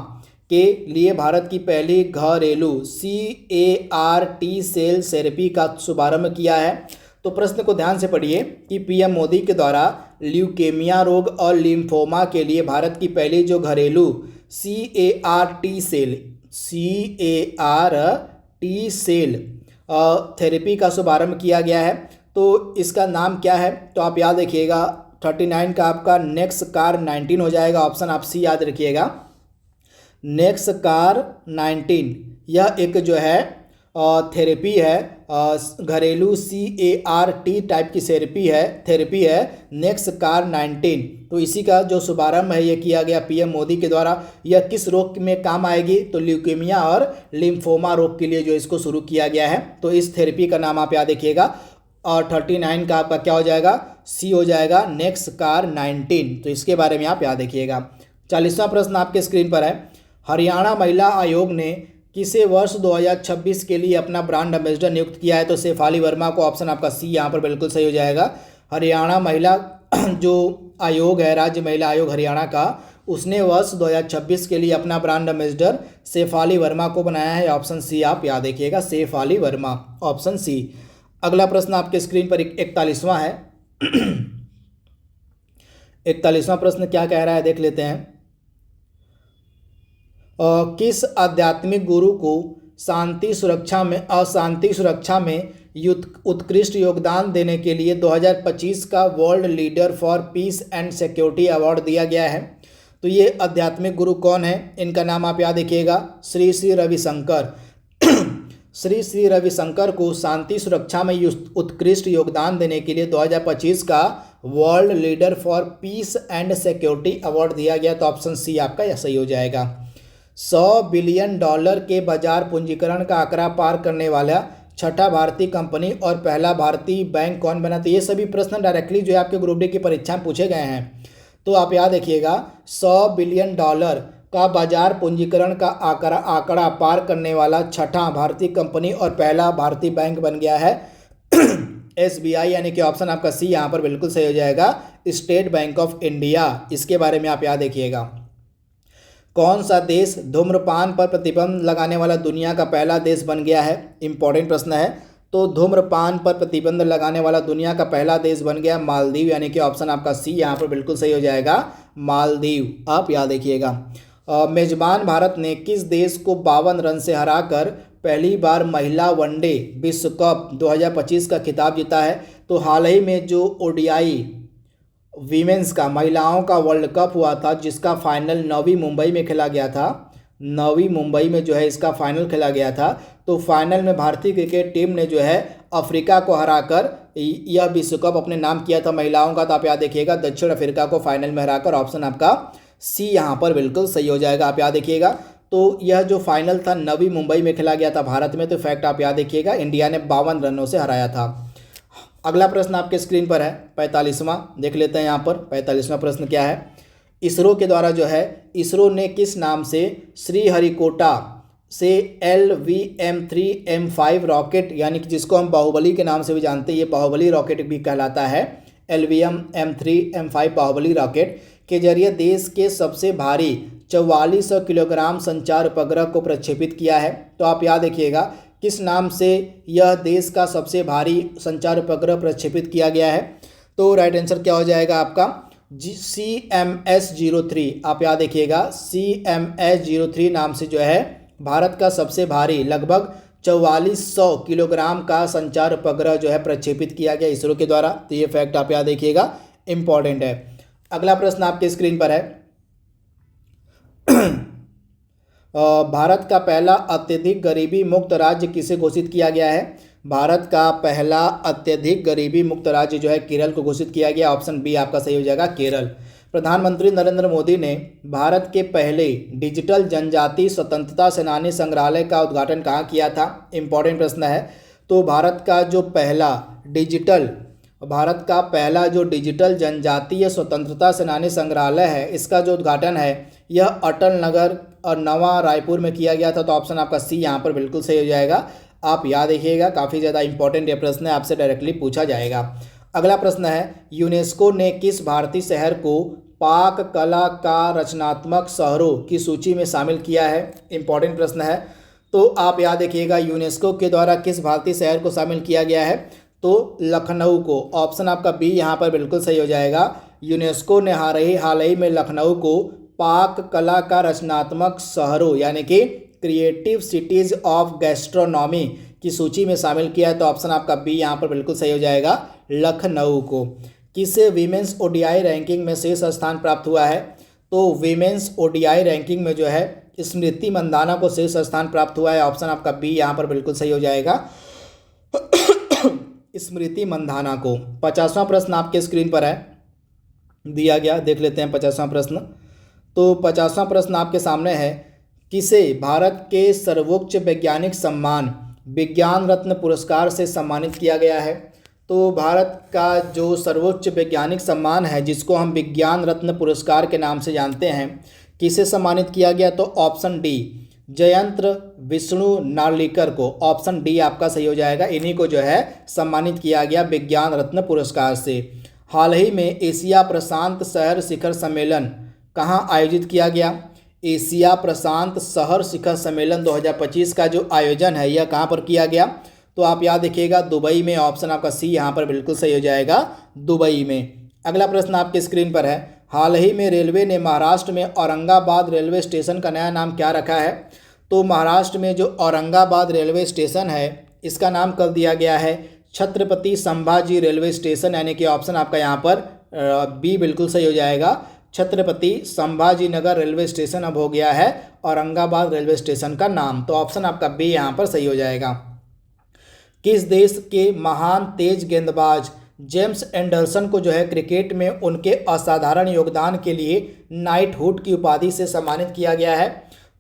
के लिए भारत की पहली घरेलू CAR-T सेल थेरेपी का शुभारंभ किया है? तो प्रश्न को ध्यान से पढ़िए कि पीएम मोदी के द्वारा ल्यूकेमिया रोग और लिम्फोमा के लिए भारत की पहली जो घरेलू CAR-T सेल थेरेपी का शुभारंभ किया गया है। तो इसका नाम क्या है? तो आप याद रखिएगा 39 का आपका NexCAR19 हो जाएगा। ऑप्शन आप सी याद रखिएगा, NexCAR19। यह एक जो है थेरेपी है, घरेलू CAR-T टाइप की थेरेपी है NexCAR19। तो इसी का जो शुभारंभ है ये किया गया पीएम मोदी के द्वारा। यह किस रोग में काम आएगी? तो ल्यूकेमिया और लिम्फोमा रोग के लिए जो इसको शुरू किया गया है। तो इस थेरेपी का नाम आप याद रखिएगा। और 39 का आपका क्या हो जाएगा? सी हो जाएगा, NexCAR19। तो इसके बारे में आप याद रखिएगा। 40वां प्रश्न आपके स्क्रीन पर है। हरियाणा महिला आयोग ने किसे वर्ष 2026 के लिए अपना ब्रांड एम्बेसडर नियुक्त किया है? तो शेफाली वर्मा को। ऑप्शन आपका सी यहाँ पर बिल्कुल सही हो जाएगा। हरियाणा महिला जो आयोग है, राज्य महिला आयोग हरियाणा का, उसने वर्ष 2026 के लिए अपना ब्रांड एम्बेसडर शेफाली वर्मा को बनाया है। ऑप्शन सी आप याद रखिएगा, शेफाली वर्मा, ऑप्शन सी। अगला प्रश्न आपके स्क्रीन पर 41वां है। 41वां प्रश्न क्या कह रहा है देख लेते हैं। किस आध्यात्मिक गुरु को अशांति सुरक्षा में उत्कृष्ट योगदान देने के लिए 2025 का world leader for piece and security award दिया गया है? तो ये आध्यात्मिक गुरु कौन है? इनका नाम आप याद रखिएगा, श्री श्री रविशंकर। श्री रविशंकर को शांति सुरक्षा में उत्कृष्ट योगदान देने के लिए 2025 का world leader for piece and security award दिया गया। तो ऑप्शन सी आपका यह सही हो जाएगा। $100 बिलियन के बाजार पूंजीकरण का आंकड़ा पार करने वाला छठा भारतीय कंपनी और पहला भारतीय बैंक कौन बना? तो ये सभी प्रश्न डायरेक्टली जो है आपके ग्रुप डी की परीक्षा में पूछे गए हैं। तो आप याद रखिएगा, $100 बिलियन का बाजार पूंजीकरण का आंकड़ा पार करने वाला छठा भारतीय कंपनी और पहला भारतीय बैंक बन गया है SBI, यानी कि ऑप्शन आपका सी यहाँ पर बिल्कुल सही हो जाएगा, स्टेट बैंक ऑफ इंडिया। इसके बारे में आप याद रखिएगा। कौन सा देश धूम्रपान पर प्रतिबंध लगाने वाला दुनिया का पहला देश बन गया है? इंपॉर्टेंट प्रश्न है। तो धूम्रपान पर प्रतिबंध लगाने वाला दुनिया का पहला देश बन गया मालदीव, यानी कि ऑप्शन आपका सी यहाँ पर बिल्कुल सही हो जाएगा, मालदीव, आप याद रखिएगा। मेजबान भारत ने किस देश को 52 रन से हराकर पहली बार महिला वनडे विश्व कप 2025 का खिताब जीता है? तो हाल ही में जो ODI वीमेंस का महिलाओं का वर्ल्ड कप हुआ था, जिसका फाइनल नवी मुंबई में खेला गया था, नवी मुंबई में जो है इसका फाइनल खेला गया था। तो फाइनल में भारतीय क्रिकेट टीम ने जो है अफ्रीका को हराकर यह विश्व कप अपने नाम किया था महिलाओं का। तो आप याद देखिएगा, दक्षिण अफ्रीका को फाइनल में हराकर। ऑप्शन आपका सी यहाँ पर बिल्कुल सही हो जाएगा, आप याद देखिएगा। तो यह जो फाइनल था नवी मुंबई में खेला गया था भारत में। तो फैक्ट आप याद देखिएगा, इंडिया ने 52 रनों से हराया था। अगला प्रश्न आपके स्क्रीन पर है 45वां, देख लेते हैं यहाँ पर 45वां प्रश्न क्या है। इसरो के द्वारा जो है, इसरो ने किस नाम से श्रीहरिकोटा से LVM-3M5 रॉकेट, यानी कि जिसको हम बाहुबली के नाम से भी जानते हैं, ये बाहुबली रॉकेट भी कहलाता है, LVM-M3M5 बाहुबली रॉकेट के जरिए देश के सबसे भारी 4400 किलोग्राम संचार उपग्रह को प्रक्षेपित किया है? तो आप याद रखिएगा, किस नाम से यह देश का सबसे भारी संचार उपग्रह प्रक्षेपित किया गया है? तो राइट आंसर क्या हो जाएगा आपका CMS-03, आप याद देखिएगा, CMS-03 नाम से जो है भारत का सबसे भारी लगभग 4400 किलोग्राम का संचार उपग्रह जो है प्रक्षेपित किया गया इसरो के द्वारा। तो ये फैक्ट आप याद देखिएगा, इंपॉर्टेंट है। अगला प्रश्न आपके स्क्रीन पर है। भारत का पहला अत्यधिक गरीबी मुक्त राज्य किसे घोषित किया गया है? भारत का पहला अत्यधिक गरीबी मुक्त राज्य जो है केरल को घोषित किया गया। ऑप्शन बी आपका सही हो जाएगा, केरल। प्रधानमंत्री नरेंद्र मोदी ने भारत के पहले डिजिटल जनजाति स्वतंत्रता सेनानी संग्रहालय का उद्घाटन कहाँ किया था? इंपॉर्टेंट प्रश्न है। तो भारत का पहला जो डिजिटल जनजातीय स्वतंत्रता सेनानी संग्रहालय है, इसका जो उद्घाटन है यह अटल नगर और नवा रायपुर में किया गया था। तो ऑप्शन आपका सी यहाँ पर बिल्कुल सही हो जाएगा, आप याद रखिएगा, काफ़ी ज़्यादा इंपॉर्टेंट ये प्रश्न है, आपसे डायरेक्टली पूछा जाएगा। अगला प्रश्न है, यूनेस्को ने किस भारतीय शहर को पाक कला का रचनात्मक शहरों की सूची में शामिल किया है? इंपॉर्टेंट प्रश्न है। तो आप याद रखिएगा, यूनेस्को के द्वारा किस भारतीय शहर को शामिल किया गया है? तो लखनऊ को। ऑप्शन आपका बी यहाँ पर बिल्कुल सही हो जाएगा। यूनेस्को ने हाल ही में लखनऊ को पाक कला का रचनात्मक शहरों यानी कि क्रिएटिव सिटीज़ ऑफ गैस्ट्रोनॉमी की सूची में शामिल किया है। तो ऑप्शन आपका बी यहाँ पर बिल्कुल सही हो जाएगा, लखनऊ को। किसे वीमेंस ओडीआई रैंकिंग में शीर्ष स्थान प्राप्त हुआ है? तो वीमेंस ओडीआई रैंकिंग में जो है स्मृति मंदाना को शीर्ष स्थान प्राप्त हुआ है। ऑप्शन आपका बी यहाँ पर बिल्कुल सही हो जाएगा, स्मृति मंदाना को। 50वां प्रश्न आपके स्क्रीन पर है दिया गया, देख लेते हैं 50वां प्रश्न। तो 50वां प्रश्न आपके सामने है, किसे भारत के सर्वोच्च वैज्ञानिक सम्मान विज्ञान रत्न पुरस्कार से सम्मानित किया गया है? तो भारत का जो सर्वोच्च वैज्ञानिक सम्मान है जिसको हम विज्ञान रत्न पुरस्कार के नाम से जानते हैं, किसे सम्मानित किया गया? तो ऑप्शन डी, जयंत्र विष्णु नार्लिकर को। ऑप्शन डी आपका सही हो जाएगा, इन्हीं को जो है सम्मानित किया गया विज्ञान रत्न पुरस्कार से। हाल ही में एशिया प्रशांत शहर शिखर सम्मेलन कहाँ आयोजित किया गया? एशिया प्रशांत शहर शिखर सम्मेलन 2025 का जो आयोजन है यह कहाँ पर किया गया? तो आप याद रखिएगा, दुबई में। ऑप्शन आपका सी यहाँ पर बिल्कुल सही हो जाएगा, दुबई में। अगला प्रश्न आपके स्क्रीन पर है, हाल ही में रेलवे ने महाराष्ट्र में औरंगाबाद रेलवे स्टेशन का नया नाम क्या रखा है? तो महाराष्ट्र में जो औरंगाबाद रेलवे स्टेशन है इसका नाम कर दिया गया है छत्रपति संभाजी रेलवे स्टेशन, यानी कि ऑप्शन आपका यहाँ पर बी बिल्कुल सही हो जाएगा, छत्रपति संभाजी नगर रेलवे स्टेशन अब हो गया है औरंगाबाद रेलवे स्टेशन का नाम। तो ऑप्शन आपका बी यहाँ पर सही हो जाएगा। किस देश के महान तेज गेंदबाज जेम्स एंडरसन को जो है क्रिकेट में उनके असाधारण योगदान के लिए नाइटहुड की उपाधि से सम्मानित किया गया है?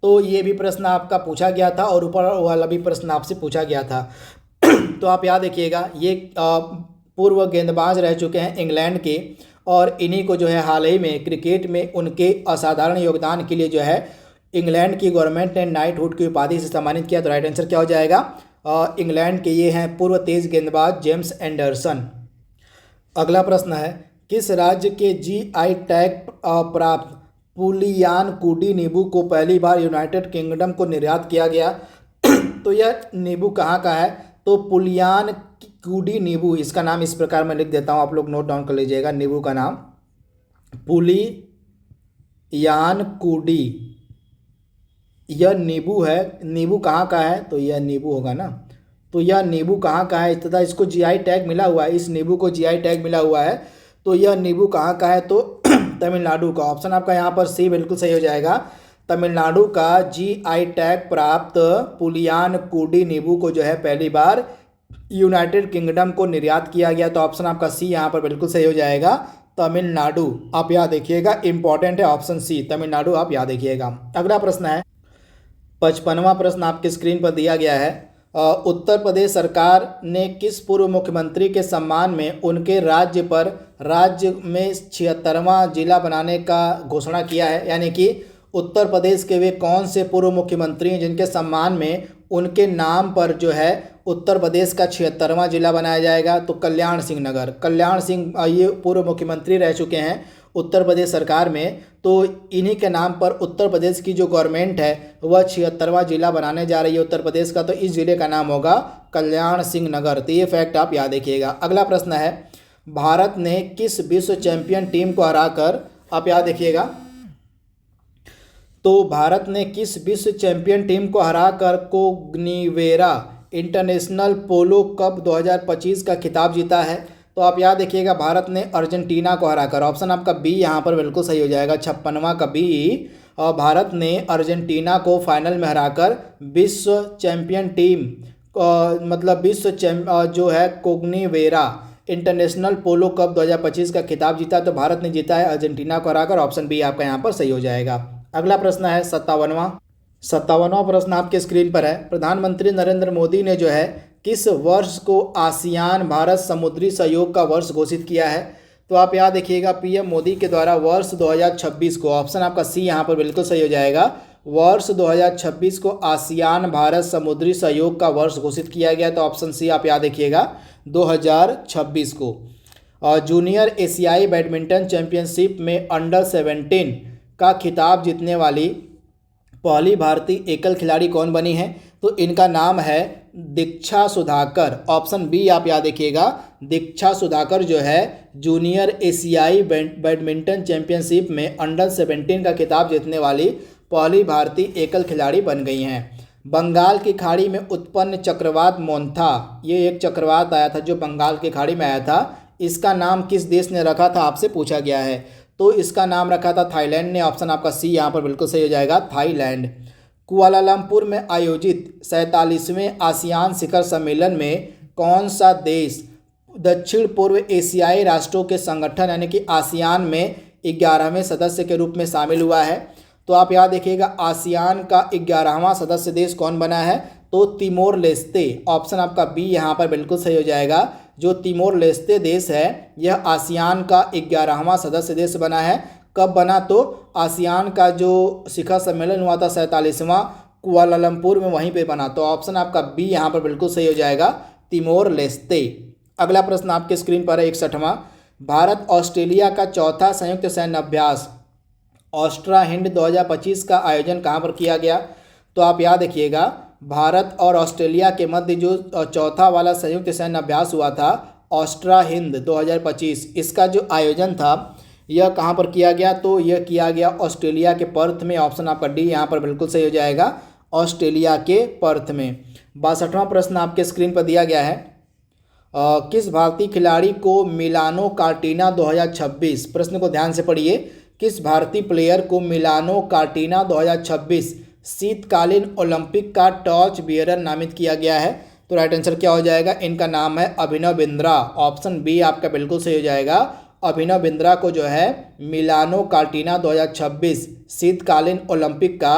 तो ये भी प्रश्न आपका पूछा गया था और ऊपर वाला भी प्रश्न आपसे पूछा गया था। तो आप याद रखिएगा, ये पूर्व गेंदबाज रह चुके हैं इंग्लैंड के, और इन्हीं को जो है हाल ही में क्रिकेट में उनके असाधारण योगदान के लिए जो है इंग्लैंड की गवर्नमेंट ने नाइटहुड की उपाधि से सम्मानित किया। तो राइट आंसर क्या हो जाएगा? इंग्लैंड के ये हैं पूर्व तेज गेंदबाज जेम्स एंडरसन। अगला प्रश्न है, किस राज्य के जीआई टैग प्राप्त पुलियानकुडी नींबू को पहली बार यूनाइटेड किंगडम को निर्यात किया गया? तो यह नींबू कहाँ का है? तो पुलियानकुडी नींबू, इसका नाम इस प्रकार मैं लिख देता हूँ, आप लोग नोट डाउन कर लीजिएगा। नींबू का नाम पुलियानकुडी, यह नींबू है। नींबू कहाँ का है? तो यह नींबू होगा ना। तो यह नींबू कहाँ का है तथा इसको जीआई टैग मिला हुआ है, इस नींबू को जीआई टैग मिला हुआ है। तो यह नींबू कहाँ का है? तो तमिलनाडु का। ऑप्शन आपका यहाँ पर सी बिल्कुल सही हो जाएगा, तमिलनाडु का जीआई टैग प्राप्त पुलियानकुडी नींबू को जो है पहली बार यूनाइटेड किंगडम को निर्यात किया गया। तो ऑप्शन आपका सी यहाँ पर बिल्कुल सही हो जाएगा, तमिलनाडु। आप याद देखिएगा, इंपॉर्टेंट है ऑप्शन सी, तमिलनाडु आप याद देखिएगा। अगला प्रश्न है, 55वां प्रश्न आपके स्क्रीन पर दिया गया है, उत्तर प्रदेश सरकार ने किस पूर्व मुख्यमंत्री के सम्मान में उनके राज्य में 76वां जिला बनाने का घोषणा किया है? यानी कि उत्तर प्रदेश के वे कौन से पूर्व मुख्यमंत्री हैं जिनके सम्मान में उनके नाम पर जो है उत्तर प्रदेश का 76वां जिला बनाया जाएगा? तो कल्याण सिंह नगर। कल्याण सिंह ये पूर्व मुख्यमंत्री रह चुके हैं उत्तर प्रदेश सरकार में, तो इन्हीं के नाम पर उत्तर प्रदेश की जो गवर्नमेंट है वह 76वां जिला बनाने जा रही है उत्तर प्रदेश का। तो इस जिले का नाम होगा कल्याण सिंह नगर। तो ये फैक्ट आप याद रखिएगा। अगला प्रश्न है, भारत ने किस विश्व चैंपियन टीम को हराकर, आप याद रखिएगा, तो भारत ने किस विश्व चैंपियन टीम को हराकर कोग्निवेरा इंटरनेशनल पोलो कप 2025 का खिताब जीता है? तो आप याद रखिएगा, भारत ने अर्जेंटीना को हराकर। ऑप्शन आपका बी यहाँ पर बिल्कुल सही हो जाएगा, 56वां का बी। और भारत ने अर्जेंटीना को फाइनल में हराकर विश्व चैंपियन टीम जो है कोग्निवेरा इंटरनेशनल पोलो कप 2025 का खिताब जीता। तो भारत ने जीता है अर्जेंटीना को हराकर। ऑप्शन बी आपका यहाँ पर सही हो जाएगा। अगला प्रश्न है 57वां प्रश्न आपके स्क्रीन पर है, प्रधानमंत्री नरेंद्र मोदी ने जो है किस वर्ष को आसियान भारत समुद्री सहयोग का वर्ष घोषित किया है? तो आप याद रखिएगा, पीएम मोदी के द्वारा वर्ष 2026 को, ऑप्शन आपका सी यहाँ पर बिल्कुल सही हो जाएगा, वर्ष 2026 को आसियान भारत समुद्री सहयोग का वर्ष घोषित किया गया। तो ऑप्शन सी आप याद रखिएगा, 2026 को। और जूनियर एशियाई बैडमिंटन चैंपियनशिप में अंडर 17 का खिताब जीतने वाली पहली भारतीय एकल खिलाड़ी कौन बनी है? तो इनका नाम है दीक्षा सुधाकर, ऑप्शन बी आप याद रखिएगा, दीक्षा सुधाकर जो है जूनियर एशियाई बैडमिंटन चैंपियनशिप में अंडर 17 का खिताब जीतने वाली पहली भारतीय एकल खिलाड़ी बन गई हैं। बंगाल की खाड़ी में उत्पन्न चक्रवात मोन्था, ये एक चक्रवात आया था जो बंगाल की खाड़ी में आया था, इसका नाम किस देश ने रखा था आपसे पूछा गया है। तो इसका नाम रखा था थाईलैंड ने, ऑप्शन आपका सी यहाँ पर बिल्कुल सही हो जाएगा, थाईलैंड। कुआलालंपुर में आयोजित 47वें आसियान शिखर सम्मेलन में कौन सा देश दक्षिण पूर्व एशियाई राष्ट्रों के संगठन यानी कि आसियान में 11वें सदस्य के रूप में शामिल हुआ है। तो आप याद रखिएगा आसियान का 11वां सदस्य देश कौन बना है, तो तिमोर लेस्ते, ऑप्शन आपका बी यहाँ पर बिल्कुल सही हो जाएगा। जो तिमोर लेस्ते देश है यह आसियान का 11वां सदस्य देश बना है। कब बना, तो आसियान का जो शिखर सम्मेलन हुआ था 47वां कुआलालंपुर में, वहीं पे बना। तो ऑप्शन आपका बी यहाँ पर बिल्कुल सही हो जाएगा, तिमोर लेस्ते। अगला प्रश्न आपके स्क्रीन पर है 61वां। भारत ऑस्ट्रेलिया का चौथा संयुक्त सैन्य अभ्यास ऑस्ट्रा हिंद 2025 का आयोजन कहाँ पर किया गया। तो आप याद रखिएगा भारत और ऑस्ट्रेलिया के मध्य जो चौथा वाला संयुक्त सैन्य अभ्यास हुआ था ऑस्ट्रा हिंद 2025, इसका जो आयोजन था यह कहाँ पर किया गया, तो यह किया गया ऑस्ट्रेलिया के पर्थ में, ऑप्शन आपका डी यहाँ पर बिल्कुल सही हो जाएगा, ऑस्ट्रेलिया के पर्थ में। 62वां प्रश्न आपके स्क्रीन पर दिया गया है, किस भारतीय खिलाड़ी को मिलानो कार्टिना 2026, प्रश्न को ध्यान से पढ़िए, किस भारतीय प्लेयर को मिलानो कार्टिना 2026 शीतकालीन ओलंपिक का टॉर्च बियरर नामित किया गया है। तो राइट आंसर क्या हो जाएगा, इनका नाम है अभिनव बिंद्रा, ऑप्शन बी आपका बिल्कुल सही हो जाएगा। अभिनव बिंद्रा को जो है मिलानो कार्टिना 2026 शीतकालीन ओलंपिक का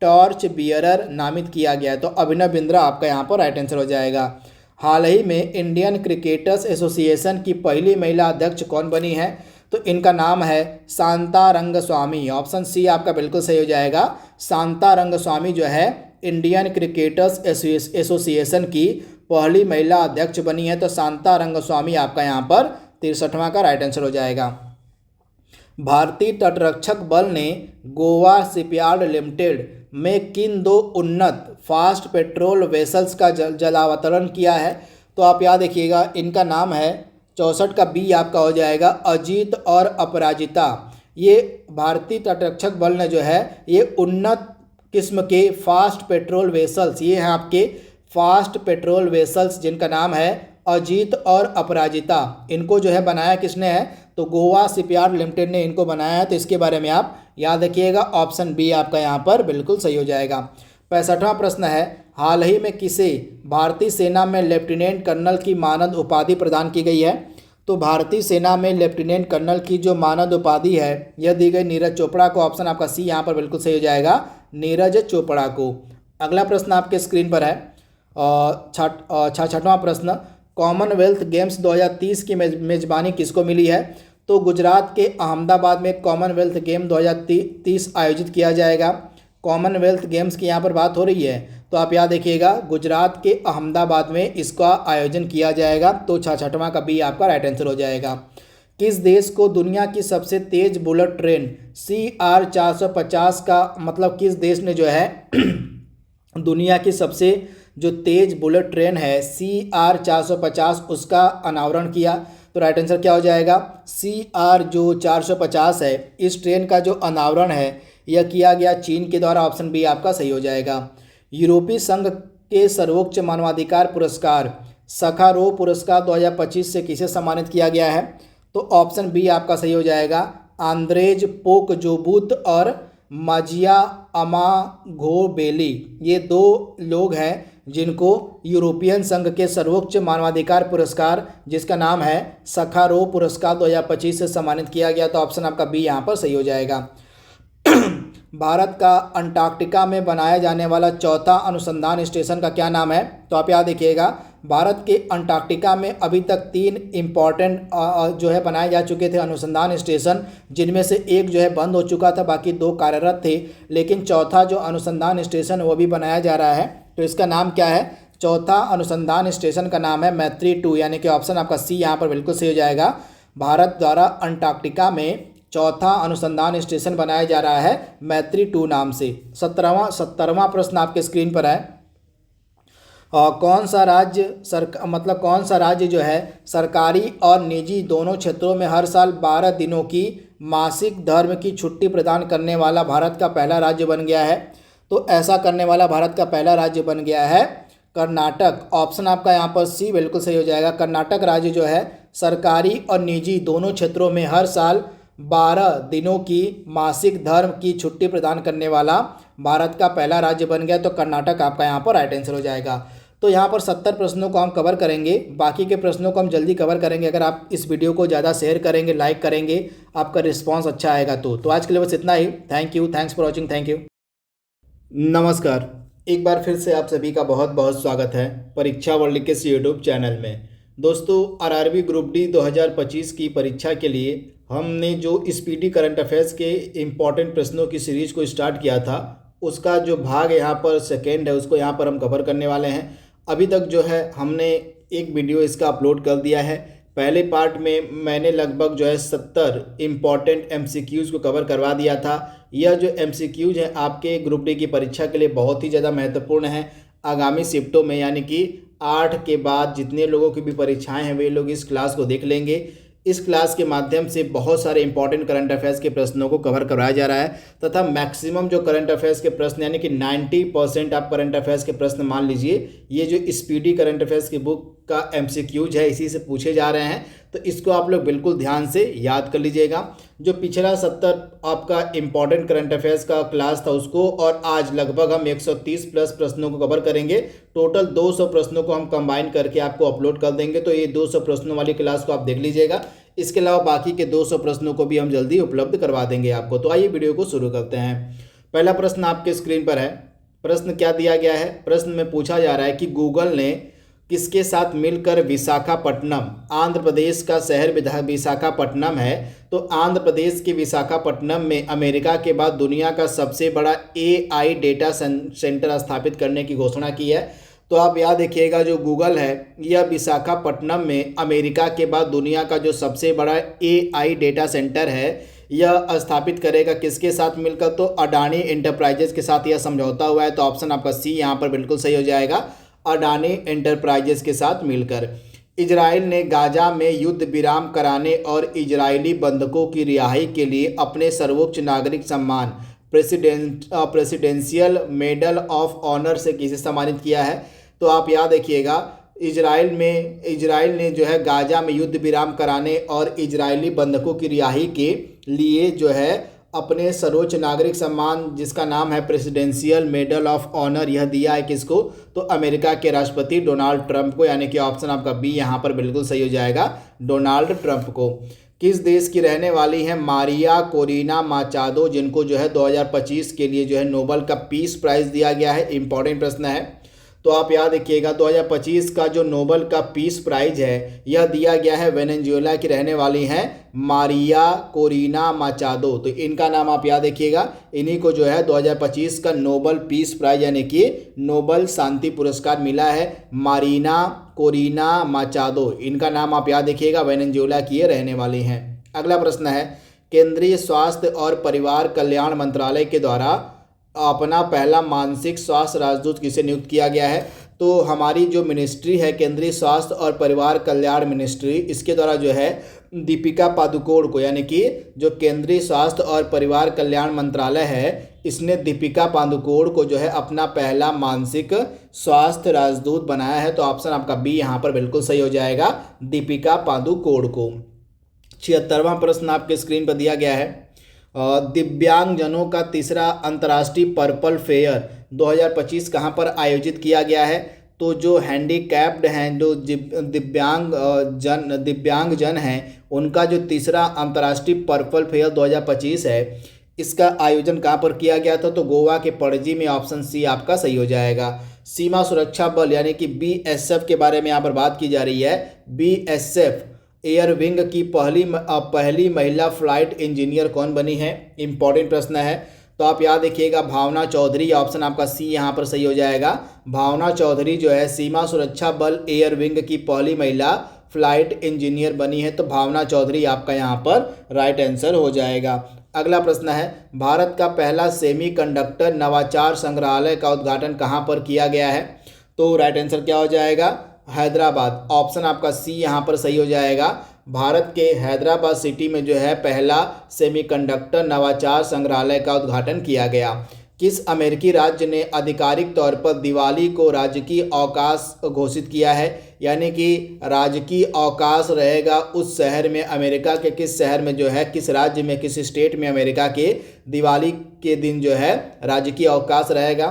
टॉर्च बियरर नामित किया गया है। तो अभिनव बिंद्रा आपका यहाँ पर राइट आंसर हो जाएगा। हाल ही में इंडियन क्रिकेटर्स एसोसिएशन की पहली महिला अध्यक्ष कौन बनी है, तो इनका नाम है शांता रंगस्वामी, ऑप्शन सी आपका बिल्कुल सही हो जाएगा। शांता रंगस्वामी जो है इंडियन क्रिकेटर्स एसोसिएशन की पहली महिला अध्यक्ष बनी है। तो शांता रंगस्वामी आपका यहाँ पर 63वां का राइट आंसर हो जाएगा। भारतीय तटरक्षक बल ने गोवा शिपयार्ड लिमिटेड में किन दो उन्नत फास्ट पेट्रोल वेसल्स का जलावतरण किया है। तो आप याद रखिएगा इनका नाम है 64 का बी आपका हो जाएगा, अजीत और अपराजिता। ये भारतीय तटरक्षक बल ने जो है ये उन्नत किस्म के फास्ट पेट्रोल वेसल्स, ये हैं आपके फास्ट पेट्रोल वेसल्स जिनका नाम है अजीत और अपराजिता, इनको जो है बनाया किसने है, तो गोवा शिपयार्ड लिमिटेड ने इनको बनाया है। तो इसके बारे में आप याद रखिएगा, ऑप्शन बी आपका यहाँ पर बिल्कुल सही हो जाएगा। 65वां प्रश्न है, हाल ही में किसे भारतीय सेना में लेफ्टिनेंट कर्नल की मानद उपाधि प्रदान की गई है। तो भारतीय सेना में लेफ्टिनेंट कर्नल की जो मानद उपाधि है यह दी गई नीरज चोपड़ा को, ऑप्शन आपका सी यहाँ पर बिल्कुल सही हो जाएगा, नीरज चोपड़ा को। अगला प्रश्न आपके स्क्रीन पर है 66वां प्रश्न, कॉमनवेल्थ गेम्स 2030 की मेजबानी किसको मिली है। तो गुजरात के अहमदाबाद में कॉमनवेल्थ गेम 2030 आयोजित किया जाएगा। कॉमनवेल्थ गेम्स की यहाँ पर बात हो रही है, तो आप याद रखिएगा गुजरात के अहमदाबाद में इसका आयोजन किया जाएगा। तो 66वां का बी आपका राइट आंसर हो जाएगा। किस देश को दुनिया की सबसे तेज बुलेट ट्रेन CR 450 का, मतलब किस देश ने जो है दुनिया की सबसे जो तेज बुलेट ट्रेन है CR 450 उसका अनावरण किया। तो राइट आंसर क्या हो जाएगा, CR जो 450 है इस ट्रेन का जो अनावरण है यह किया गया चीन के द्वारा, ऑप्शन बी आपका सही हो जाएगा। यूरोपीय संघ के सर्वोच्च मानवाधिकार पुरस्कार सखारोव पुरस्कार 2025 से किसे सम्मानित किया गया है। तो ऑप्शन बी आपका सही हो जाएगा, आंद्रेज पोकजोबूत और माजिया अमाघोबेली, ये दो लोग हैं जिनको यूरोपियन संघ के सर्वोच्च मानवाधिकार पुरस्कार जिसका नाम है सखारोव पुरस्कार 2025 से सम्मानित किया गया। तो ऑप्शन आपका बी यहाँ पर सही हो जाएगा। भारत का अंटार्कटिका में बनाया जाने वाला चौथा अनुसंधान स्टेशन का क्या नाम है। तो आप याद रखिएगा भारत के अंटार्कटिका में अभी तक 3 इम्पॉर्टेंट जो है बनाए जा चुके थे अनुसंधान स्टेशन, जिनमें से एक जो है बंद हो चुका था, बाकी 2 कार्यरत थे, लेकिन चौथा जो अनुसंधान स्टेशन वो भी बनाया जा रहा है। तो इसका नाम क्या है, चौथा अनुसंधान स्टेशन का नाम है मैत्री 2, यानी कि ऑप्शन आपका सी यहाँ पर बिल्कुल सही हो जाएगा। भारत द्वारा अंटार्कटिका में चौथा अनुसंधान स्टेशन बनाया जा रहा है मैत्री 2 नाम से। 70वां प्रश्न आपके स्क्रीन पर है, कौन सा राज्य कौन सा राज्य जो है सरकारी और निजी दोनों क्षेत्रों में हर साल 12 दिनों की मासिक धर्म की छुट्टी प्रदान करने वाला भारत का पहला राज्य बन गया है? तो ऐसा करने वाला भारत का पहला राज्य बन गया है कर्नाटक। ऑप्शन आपका यहाँ पर सी बिल्कुल सही हो जाएगा। कर्नाटक राज्य जो है सरकारी और निजी दोनों क्षेत्रों में हर साल 12 दिनों की मासिक धर्म की छुट्टी प्रदान करने वाला भारत का पहला राज्य बन गया। तो कर्नाटक आपका यहाँ पर राइट आंसर हो जाएगा। तो यहाँ पर 70 प्रश्नों को हम कवर करेंगे, बाकी के प्रश्नों को हम जल्दी कवर करेंगे अगर आप इस वीडियो को ज़्यादा शेयर करेंगे, लाइक करेंगे, आपका रिस्पांस अच्छा आएगा। तो आज के लिए बस इतना ही। Thank you, thanks for watching, thank you. नमस्कार, एक बार फिर से आप सभी का बहुत बहुत स्वागत है परीक्षा वर्ल्ड के यूट्यूब चैनल में। दोस्तों, आरआरबी ग्रुप डी 2025 की परीक्षा के लिए हमने जो स्पीडी करंट अफेयर्स के इम्पॉर्टेंट प्रश्नों की सीरीज को स्टार्ट किया था, उसका जो भाग यहाँ पर सेकेंड है उसको यहाँ पर हम कवर करने वाले हैं। अभी तक जो है हमने एक वीडियो इसका अपलोड कर दिया है। पहले पार्ट में मैंने लगभग जो है 70 इम्पॉर्टेंट MCQs को कवर करवा दिया था। यह जो MCQs हैं आपके ग्रुप डी की परीक्षा के लिए बहुत ही ज़्यादा महत्वपूर्ण हैं। आगामी शिफ्टों में यानी कि 8 के बाद जितने लोगों की भी परीक्षाएं हैं वे लोग इस क्लास को देख लेंगे। इस क्लास के माध्यम से बहुत सारे इंपॉर्टेंट करंट अफेयर्स के प्रश्नों को कवर कराया जा रहा है तथा मैक्सिमम जो करंट अफेयर्स के प्रश्न यानी कि 90% आप करंट अफेयर्स के प्रश्न मान लीजिए, ये जो स्पीडी करंट अफेयर्स की बुक का MCQs है इसी से पूछे जा रहे हैं। तो इसको आप लोग बिल्कुल ध्यान से याद कर लीजिएगा। जो पिछला 70 आपका इम्पॉर्टेंट करंट अफेयर्स का क्लास था उसको और आज लगभग हम 130 प्लस प्रश्नों को कवर करेंगे। टोटल 200 प्रश्नों को हम कंबाइन करके आपको अपलोड कर देंगे। तो ये 200 प्रश्नों वाली क्लास को आप देख लीजिएगा। इसके अलावा बाकी के 200 प्रश्नों को भी हम जल्दी उपलब्ध करवा देंगे आपको। तो आइए वीडियो को शुरू करते हैं। पहला प्रश्न आपके स्क्रीन पर है। प्रश्न क्या दिया गया है? प्रश्न में पूछा जा रहा है कि गूगल ने किसके साथ मिलकर विशाखापट्टनम, आंध्र प्रदेश का शहर विशाखापट्टनम है, तो आंध्र प्रदेश के विशाखापट्टनम में अमेरिका के बाद दुनिया का सबसे बड़ा AI डेटा सेंटर स्थापित करने की घोषणा की है। तो आप याद रखिएगा, जो गूगल है यह विशाखापट्टनम में अमेरिका के बाद दुनिया का जो सबसे बड़ा AI डेटा सेंटर है यह स्थापित करेगा किसके साथ मिलकर? तो अडानी एंटरप्राइजेज के साथ यह समझौता हुआ है। तो ऑप्शन आपका सी यहाँ पर बिल्कुल सही हो जाएगा, अडानी एंटरप्राइजेज के साथ मिलकर। इजराइल ने गाजा में युद्ध विराम कराने और इजरायली बंधकों की रिहाई के लिए अपने सर्वोच्च नागरिक सम्मान प्रेसिडेंशियल मेडल ऑफ ऑनर से किसे सम्मानित किया है? तो आप याद रखिएगा, इजराइल ने जो है गाजा में युद्ध विराम कराने और इजरायली बंधकों की रिहाई के लिए जो है अपने सर्वोच्च नागरिक सम्मान जिसका नाम है प्रेसिडेंशियल मेडल ऑफ ऑनर, यह दिया है किसको? तो अमेरिका के राष्ट्रपति डोनाल्ड ट्रंप को, यानी कि ऑप्शन आपका बी यहाँ पर बिल्कुल सही हो जाएगा, डोनाल्ड ट्रंप को। किस देश की रहने वाली हैं मारिया कोरिना माचादो, जिनको जो है 2025 के लिए जो है नोबेल का पीस प्राइज़ दिया गया है? इंपॉर्टेंट प्रश्न है। तो आप याद रखिएगा 2025 का जो नोबेल का पीस प्राइज है यह दिया गया है वेनेजुएला की रहने वाली हैं मारिया कोरिना माचादो। तो इनका नाम आप याद रखिएगा, इन्हीं को जो है 2025 का नोबेल पीस प्राइज यानी कि नोबेल शांति पुरस्कार मिला है, मारिना कोरिना माचादो। इनका नाम आप याद रखिएगा, वेनेजुएला की ये रहने वाली हैं। अगला प्रश्न है, केंद्रीय स्वास्थ्य और परिवार कल्याण मंत्रालय के द्वारा अपना पहला मानसिक स्वास्थ्य राजदूत किसे नियुक्त किया गया है? तो हमारी जो मिनिस्ट्री है केंद्रीय स्वास्थ्य और परिवार कल्याण मिनिस्ट्री, इसके द्वारा जो है दीपिका पादुकोण को, यानी कि जो केंद्रीय स्वास्थ्य और परिवार कल्याण मंत्रालय है इसने दीपिका पादुकोण को जो है अपना पहला मानसिक स्वास्थ्य राजदूत बनाया है। तो ऑप्शन आपका बी यहाँ पर बिल्कुल सही हो जाएगा, दीपिका पादुकोण को। 76वां प्रश्न आपके स्क्रीन पर दिया गया है, दिव्यांगजनों का तीसरा अंतर्राष्ट्रीय पर्पल फेयर 2025 कहाँ पर आयोजित किया गया है? तो जो हैंडीकैप्ड हैं, जो दिव्यांगजन हैं, उनका जो तीसरा अंतर्राष्ट्रीय पर्पल फेयर 2025 है, इसका आयोजन कहाँ पर किया गया था? तो गोवा के पणजी में। ऑप्शन सी आपका सही हो जाएगा। सीमा सुरक्षा बल यानी कि BSF के बारे में यहाँ पर बात की जा रही है। BSF एयर विंग की पहली महिला फ्लाइट इंजीनियर कौन बनी है? इंपॉर्टेंट प्रश्न है। तो आप याद रखिएगा, भावना चौधरी। ऑप्शन आपका सी यहाँ पर सही हो जाएगा, भावना चौधरी जो है सीमा सुरक्षा बल एयर विंग की पहली महिला फ्लाइट इंजीनियर बनी है। तो भावना चौधरी आपका यहाँ पर राइट आंसर हो जाएगा। अगला प्रश्न है, भारत का पहला सेमीकंडक्टर नवाचार संग्रहालय का उद्घाटन कहाँ पर किया गया है? तो राइट आंसर क्या हो जाएगा? हैदराबाद। ऑप्शन आपका सी यहाँ पर सही हो जाएगा। भारत के हैदराबाद सिटी में जो है पहला सेमीकंडक्टर नवाचार संग्रहालय का उद्घाटन किया गया। किस अमेरिकी राज्य ने आधिकारिक तौर पर दिवाली को राजकीय अवकाश घोषित किया है? यानी कि राजकीय अवकाश रहेगा उस शहर में, अमेरिका के किस शहर में जो है, किस राज्य में, किस स्टेट में अमेरिका के दिवाली के दिन जो है राजकीय अवकाश रहेगा?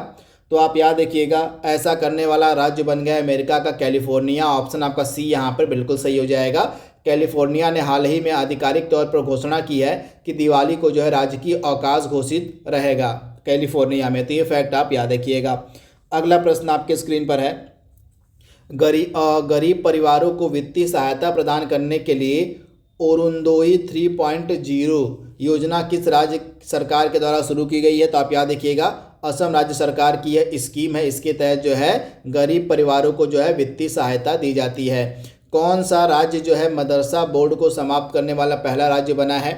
तो आप याद रखिएगा, ऐसा करने वाला राज्य बन गया अमेरिका का कैलिफोर्निया। ऑप्शन आपका सी यहाँ पर बिल्कुल सही हो जाएगा। कैलिफोर्निया ने हाल ही में आधिकारिक तौर पर घोषणा की है कि दिवाली को जो है राजकीय अवकाश घोषित रहेगा कैलिफोर्निया में। तो ये फैक्ट आप याद रखिएगा। अगला प्रश्न आपके स्क्रीन पर है, गरीब परिवारों को वित्तीय सहायता प्रदान करने के लिए अरुणोदय 3.0 योजना किस राज्य सरकार के द्वारा शुरू की गई है? तो आप याद रखिएगा, असम राज्य सरकार की यह स्कीम है। इसके तहत जो है गरीब परिवारों को जो है वित्तीय सहायता दी जाती है। कौन सा राज्य जो है मदरसा बोर्ड को समाप्त करने वाला पहला राज्य बना है?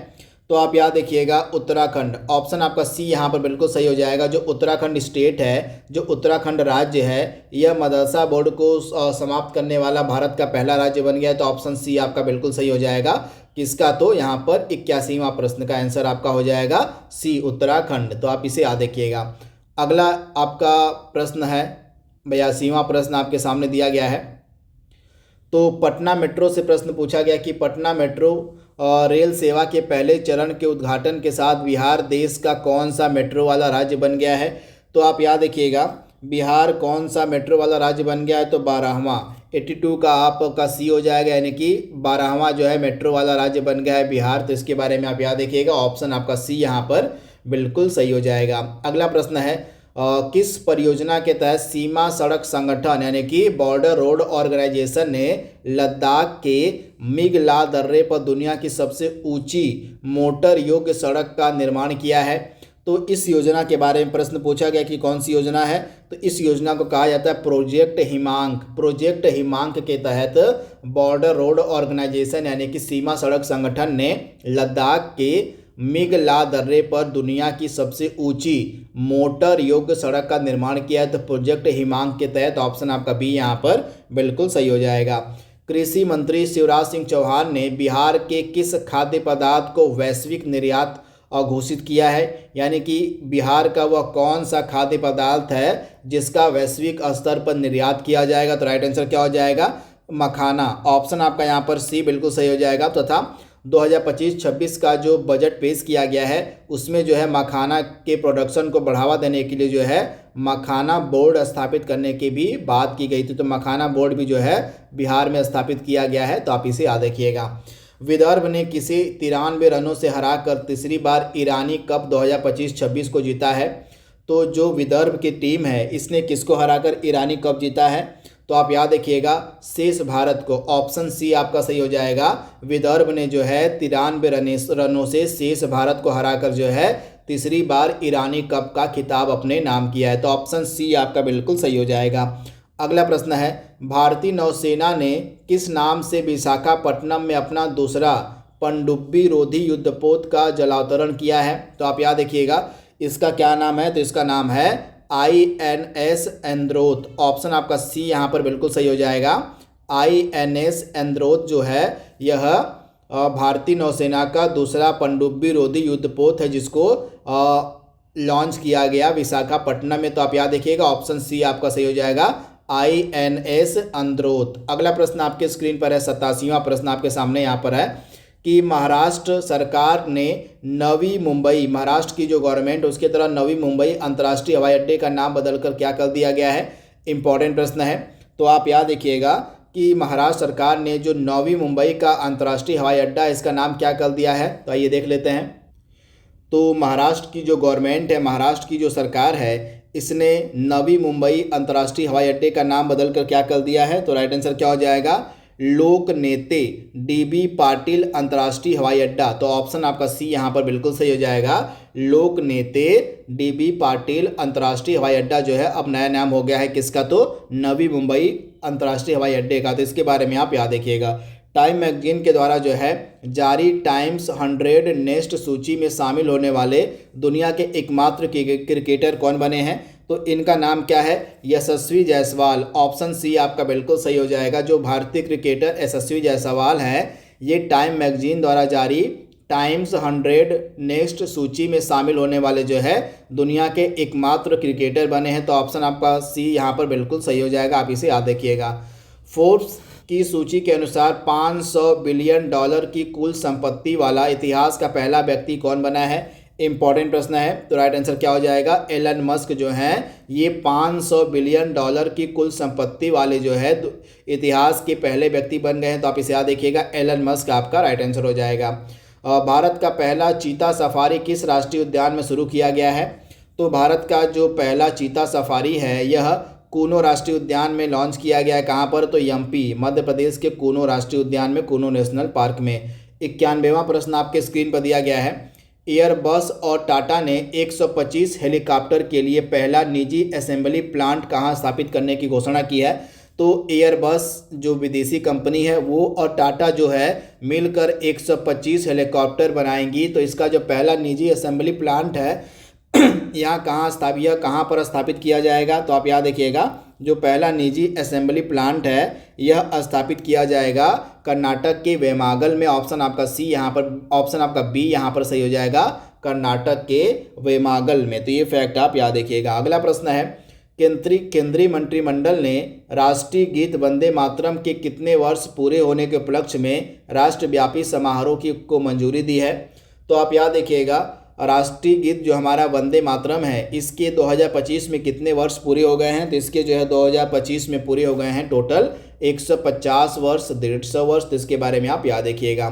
तो आप याद रखिएगा, उत्तराखंड। ऑप्शन आपका सी यहाँ पर बिल्कुल सही हो जाएगा। जो उत्तराखंड स्टेट है, जो उत्तराखंड राज्य है, यह मदरसा बोर्ड को समाप्त करने वाला भारत का पहला राज्य बन गया है। तो ऑप्शन सी आपका बिल्कुल सही हो जाएगा। किसका? तो यहाँ पर 81वां प्रश्न का आंसर आपका हो जाएगा सी, उत्तराखंड। तो आप इसे याद रखिएगा। अगला आपका प्रश्न है 82वां प्रश्न आपके सामने दिया गया है। तो पटना मेट्रो से प्रश्न पूछा गया कि पटना मेट्रो रेल सेवा के पहले चरण के उद्घाटन के साथ बिहार देश का कौन सा मेट्रो वाला राज्य बन गया है? तो आप याद रखिएगा, बिहार कौन सा मेट्रो वाला राज्य बन गया है? तो 12वां। 82 का आपका सी हो जाएगा, यानी कि 12वां जो है मेट्रो वाला राज्य बन गया है बिहार। तो इसके बारे में आप याद रखिएगा, ऑप्शन आपका सी यहाँ पर बिल्कुल सही हो जाएगा। अगला प्रश्न है, किस परियोजना के तहत सीमा सड़क संगठन यानी कि बॉर्डर रोड ऑर्गेनाइजेशन ने लद्दाख के मिगला दर्रे पर दुनिया की सबसे ऊंची मोटर योग्य सड़क का निर्माण किया है? तो इस योजना के बारे में प्रश्न पूछा गया कि कौन सी योजना है? तो इस योजना को कहा जाता है प्रोजेक्ट हिमांक। प्रोजेक्ट हिमांक के तहत बॉर्डर रोड ऑर्गेनाइजेशन यानी कि सीमा सड़क संगठन ने लद्दाख के मिगला दर्रे पर दुनिया की सबसे ऊंची मोटर योग्य सड़क का निर्माण किया है। तो प्रोजेक्ट हिमांक के तहत ऑप्शन आपका बी यहाँ पर बिल्कुल सही हो जाएगा। कृषि मंत्री शिवराज सिंह चौहान ने बिहार के किस खाद्य पदार्थ को वैश्विक निर्यात घोषित किया है? यानी कि बिहार का वह कौन सा खाद्य पदार्थ है जिसका वैश्विक स्तर पर निर्यात किया जाएगा? तो राइट आंसर क्या हो जाएगा? मखाना। ऑप्शन आपका यहाँ पर सी बिल्कुल सही हो जाएगा। तथा 2025-26 का जो बजट पेश किया गया है उसमें जो है मखाना के प्रोडक्शन को बढ़ावा देने के लिए जो है मखाना बोर्ड स्थापित करने की भी बात की गई थी। तो मखाना बोर्ड भी जो है बिहार में स्थापित किया गया है। तो आप इसे याद रखिएगा। विदर्भ ने किसे 93 रनों से हराकर तीसरी बार ईरानी कप 2025-26 को जीता है? तो जो विदर्भ की टीम है इसने किसको हराकर ईरानी कप जीता है? तो आप याद रखिएगा, शेष भारत को। ऑप्शन सी आपका सही हो जाएगा। विदर्भ ने जो है 93 रनों से शेष भारत को हराकर जो है तीसरी बार ईरानी कप का खिताब अपने नाम किया है। तो ऑप्शन सी आपका बिल्कुल सही हो जाएगा। अगला प्रश्न है, भारतीय नौसेना ने किस नाम से विशाखापट्टनम में अपना दूसरा पनडुब्बी रोधी युद्धपोत का जलावतरण किया है? तो आप याद रखिएगा, इसका क्या नाम है? तो इसका नाम है INS एंद्रोथ। ऑप्शन आपका सी यहाँ पर बिल्कुल सही हो जाएगा। INS एंद्रोथ जो है यह भारतीय नौसेना का दूसरा पनडुब्बी रोधी युद्धपोत है जिसको लॉन्च किया गया विशाखापट्टनम में। तो आप याद रखिएगा, ऑप्शन सी आपका सही हो जाएगा, INS एंद्रोथ। अगला प्रश्न आपके स्क्रीन पर है, 87वां प्रश्न आपके सामने यहाँ पर है कि महाराष्ट्र सरकार ने नवी मुंबई, महाराष्ट्र की जो गवर्नमेंट उसके तरह नवी मुंबई अंतर्राष्ट्रीय हवाई अड्डे का नाम बदलकर क्या कर दिया गया है? इंपॉर्टेंट प्रश्न है। तो आप याद रखिएगा कि महाराष्ट्र सरकार ने जो नवी मुंबई का अंतर्राष्ट्रीय हवाई अड्डा इसका नाम क्या कर दिया है? तो आइए देख लेते हैं। तो महाराष्ट्र की जो गवर्नमेंट है, महाराष्ट्र की जो सरकार है, इसने नवी मुंबई अंतर्राष्ट्रीय हवाई अड्डे का नाम बदलकर क्या कर दिया है? तो राइट आंसर क्या हो जाएगा? लोकनेते DB पाटिल अंतर्राष्ट्रीय हवाई अड्डा। तो ऑप्शन आपका सी यहाँ पर बिल्कुल सही हो जाएगा। लोकनेते DB पाटिल अंतर्राष्ट्रीय हवाई अड्डा जो है अब नया नाम हो गया है किसका? तो नवी मुंबई अंतर्राष्ट्रीय हवाई अड्डे का। तो इसके बारे में आप याद रखिएगा। टाइम मैगजीन के द्वारा जो है जारी टाइम्स 100 नेक्स्ट सूची में शामिल होने वाले दुनिया के एकमात्र क्रिकेटर कौन बने हैं? तो इनका नाम क्या है? यशस्वी जायसवाल। ऑप्शन सी आपका बिल्कुल सही हो जाएगा। जो भारतीय क्रिकेटर यशस्वी जायसवाल हैं, ये टाइम मैगजीन द्वारा जारी टाइम्स 100 नेक्स्ट सूची में शामिल होने वाले जो है दुनिया के एकमात्र क्रिकेटर बने हैं। तो ऑप्शन आपका सी यहाँ पर बिल्कुल सही हो जाएगा। आप इसे याद रखिएगा। फोर्ब्स की सूची के अनुसार 500 बिलियन डॉलर की कुल संपत्ति वाला इतिहास का पहला व्यक्ति कौन बना है? इंपॉर्टेंट प्रश्न है। तो राइट आंसर क्या हो जाएगा? एलन मस्क जो हैं ये 500 बिलियन डॉलर की कुल संपत्ति वाले जो है इतिहास के पहले व्यक्ति बन गए हैं। तो आप इसे याद रखिएगा, एलन मस्क आपका राइट आंसर हो जाएगा। भारत का पहला चीता सफारी किस राष्ट्रीय उद्यान में शुरू किया गया है? तो भारत का जो पहला चीता सफारी है यह कूनो राष्ट्रीय उद्यान में लॉन्च किया गया है। कहाँ पर? तो एमपी मध्य प्रदेश के कूनो राष्ट्रीय उद्यान में, कूनो नेशनल पार्क में। 91वां प्रश्न आपके स्क्रीन पर दिया गया है। एयरबस और टाटा ने 125 हेलीकॉप्टर के लिए पहला निजी असेंबली प्लांट कहाँ स्थापित करने की घोषणा की है? तो एयरबस जो विदेशी कंपनी है वो और टाटा जो है मिलकर 125 हेलीकॉप्टर बनाएंगी। तो इसका जो पहला निजी असेंबली प्लांट है यहाँ कहाँ पर स्थापित किया जाएगा? तो आप याद रखिएगा, जो पहला निजी असेंबली प्लांट है यह स्थापित किया जाएगा कर्नाटक के वेमागल में। ऑप्शन आपका सी यहाँ पर, ऑप्शन आपका बी यहाँ पर सही हो जाएगा, कर्नाटक के वेमागल में। तो ये फैक्ट आप याद रखिएगा। अगला प्रश्न है, केंद्रीय मंत्रिमंडल ने राष्ट्रीय गीत वंदे मातरम के कितने वर्ष पूरे होने के उपलक्ष्य में राष्ट्रव्यापी समारोह को मंजूरी दी है? तो आप याद रखिएगा, राष्ट्रीय गीत जो हमारा वंदे मातरम है इसके 2025 में कितने वर्ष पूरे हो गए हैं? तो इसके जो है 2025 में पूरे हो गए हैं टोटल 150 वर्ष, 150 वर्ष। तो इसके बारे में आप याद रखिएगा।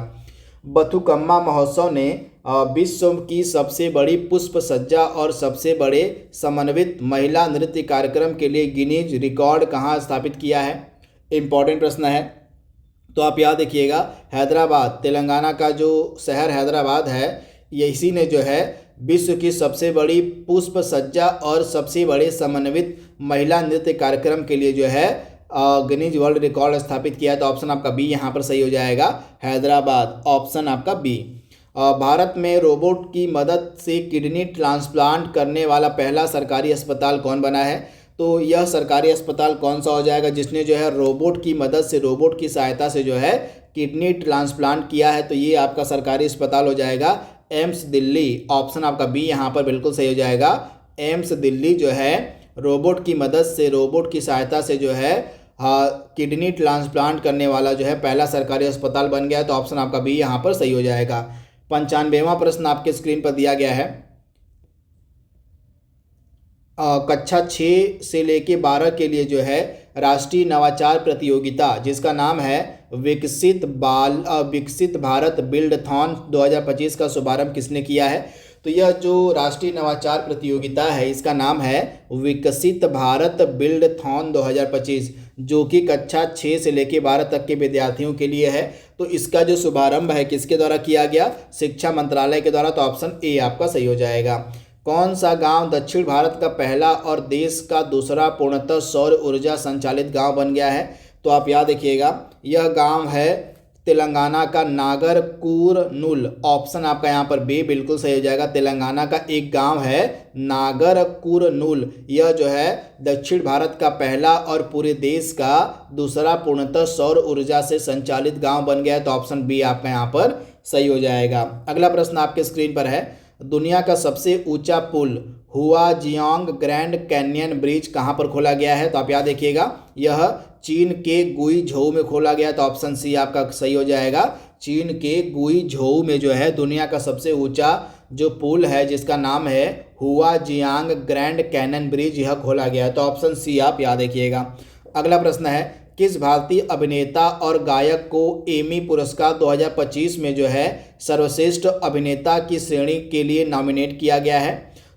बथुकम्मा महोत्सव ने विश्व की सबसे बड़ी पुष्प सज्जा और सबसे बड़े समन्वित महिला नृत्य कार्यक्रम के लिए गिनीज रिकॉर्ड कहाँ स्थापित किया है? इंपॉर्टेंट प्रश्न है। तो आप याद रखिएगा, हैदराबाद, तेलंगाना का जो शहर हैदराबाद है ये इसी ने जो है विश्व की सबसे बड़ी पुष्प सज्जा और सबसे बड़े समन्वित महिला नृत्य कार्यक्रम के लिए जो है गिनीज वर्ल्ड रिकॉर्ड स्थापित किया है। तो ऑप्शन आपका बी यहाँ पर सही हो जाएगा, हैदराबाद। ऑप्शन आपका बी। भारत में रोबोट की मदद से किडनी ट्रांसप्लांट करने वाला पहला सरकारी अस्पताल कौन बना है? तो यह सरकारी अस्पताल कौन सा हो जाएगा जिसने जो है रोबोट की मदद से, रोबोट की सहायता से जो है किडनी ट्रांसप्लांट किया है? तो ये आपका सरकारी अस्पताल हो जाएगा एम्स दिल्ली। ऑप्शन आपका बी यहाँ पर बिल्कुल सही हो जाएगा, एम्स दिल्ली जो है रोबोट की मदद से, रोबोट की सहायता से जो है किडनी ट्रांसप्लांट करने वाला जो है पहला सरकारी अस्पताल बन गया है। तो ऑप्शन आपका बी यहाँ पर सही हो जाएगा। 95वां प्रश्न आपके स्क्रीन पर दिया गया है। कक्षा 6 से लेके 12 के लिए जो है राष्ट्रीय नवाचार प्रतियोगिता जिसका नाम है विकसित भारत बिल्डथॉन 2025 का शुभारंभ किसने किया है? तो यह जो राष्ट्रीय नवाचार प्रतियोगिता है इसका नाम है विकसित भारत बिल्डथॉन 2025, जो कि कक्षा 6 से लेकर 12 तक के विद्यार्थियों के लिए है। तो इसका जो शुभारंभ है किसके द्वारा किया गया? शिक्षा मंत्रालय के द्वारा। तो ऑप्शन ए आपका सही हो जाएगा। कौन सा गांव दक्षिण भारत का पहला और देश का दूसरा पूर्णतः सौर ऊर्जा संचालित गांव बन गया है? तो आप याद रखिएगा, यह गांव है तेलंगाना का नागरकुरनूल। ऑप्शन आपका यहाँ पर बी बिल्कुल सही हो जाएगा। तेलंगाना का एक गांव है नागरकुरनूल, यह जो है दक्षिण भारत का पहला और पूरे देश का दूसरा पूर्णतः सौर ऊर्जा से संचालित गांव बन गया है। तो ऑप्शन बी आपका यहाँ पर सही हो जाएगा। अगला प्रश्न आपके स्क्रीन पर है, दुनिया का सबसे ऊंचा पुल हुआजियांग ग्रैंड कैन्यन ब्रिज कहाँ पर खोला गया है? तो आप याद रखिएगा, यह चीन के गुइझोउ में खोला गया। तो ऑप्शन सी आपका सही हो जाएगा, चीन के गुइझोउ में जो है दुनिया का सबसे ऊंचा जो पुल है जिसका नाम है हुआजियांग ग्रैंड कैन्यन ब्रिज, यह खोला गया है। तो ऑप्शन सी आप याद रखिएगा। अगला प्रश्न है, किस भारतीय अभिनेता और गायक को एमी पुरस्कार 2025 में जो है सर्वश्रेष्ठ अभिनेता की श्रेणी के लिए नॉमिनेट किया गया है?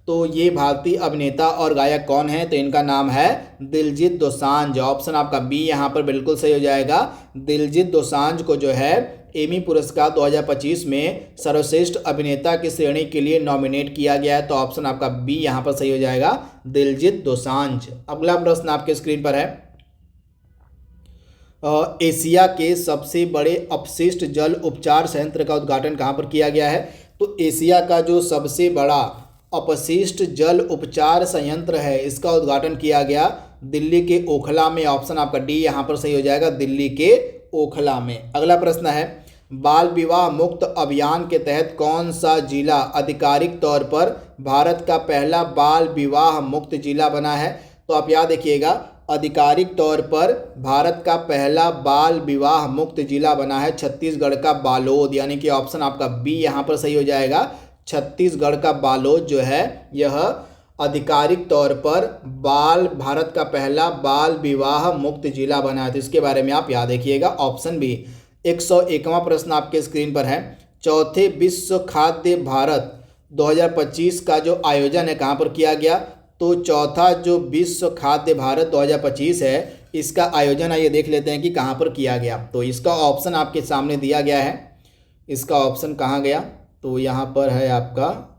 तो ये भारतीय अभिनेता और गायक कौन है? तो इनका नाम है दिलजीत दोसांझ। ऑप्शन आपका बी यहाँ पर बिल्कुल सही हो जाएगा। दिलजीत दोसांझ को जो है एमी पुरस्कार 2025 में सर्वश्रेष्ठ अभिनेता की श्रेणी के लिए नॉमिनेट किया गया है। तो ऑप्शन आपका बी यहाँ पर सही हो जाएगा, दिलजीत दोसांझ। अगला प्रश्न आपके स्क्रीन पर है, एशिया के सबसे बड़े अपशिष्ट जल उपचार संयंत्र का उद्घाटन कहाँ पर किया गया है? तो एशिया का जो सबसे बड़ा अपशिष्ट जल उपचार संयंत्र है, इसका उद्घाटन किया गया दिल्ली के ओखला में। ऑप्शन आपका डी यहाँ पर सही हो जाएगा, दिल्ली के ओखला में। अगला प्रश्न है, बाल विवाह मुक्त अभियान के तहत कौन सा जिला आधिकारिक तौर पर भारत का पहला बाल विवाह मुक्त जिला बना है? तो आप याद रखिएगा, आधिकारिक तौर पर भारत का पहला बाल विवाह मुक्त जिला बना है छत्तीसगढ़ का बालोद, यानी कि ऑप्शन आपका बी यहाँ पर सही हो जाएगा। छत्तीसगढ़ का बालोद जो है यह आधिकारिक तौर पर भारत का पहला बाल विवाह मुक्त जिला बना है, तो इसके बारे में आप याद रखिएगा, ऑप्शन बी। 101वां प्रश्न आपके स्क्रीन पर है, चौथे विश्व खाद्य भारत 2025 का जो आयोजन है कहाँ पर किया गया? तो चौथा जो विश्व खाद्य भारत 2025 है इसका आयोजन आइए देख लेते हैं कि कहाँ पर किया गया। तो इसका ऑप्शन आपके सामने दिया गया है, इसका ऑप्शन कहाँ गया? तो यहाँ पर है आपका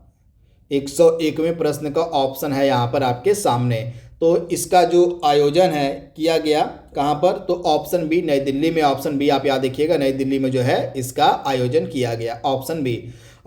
101वें प्रश्न का ऑप्शन है यहाँ पर आपके सामने। तो इसका जो आयोजन है किया गया कहाँ पर? तो ऑप्शन बी, नई दिल्ली में। ऑप्शन बी आप याद रखिएगा, नई दिल्ली में जो है इसका आयोजन किया गया, ऑप्शन बी।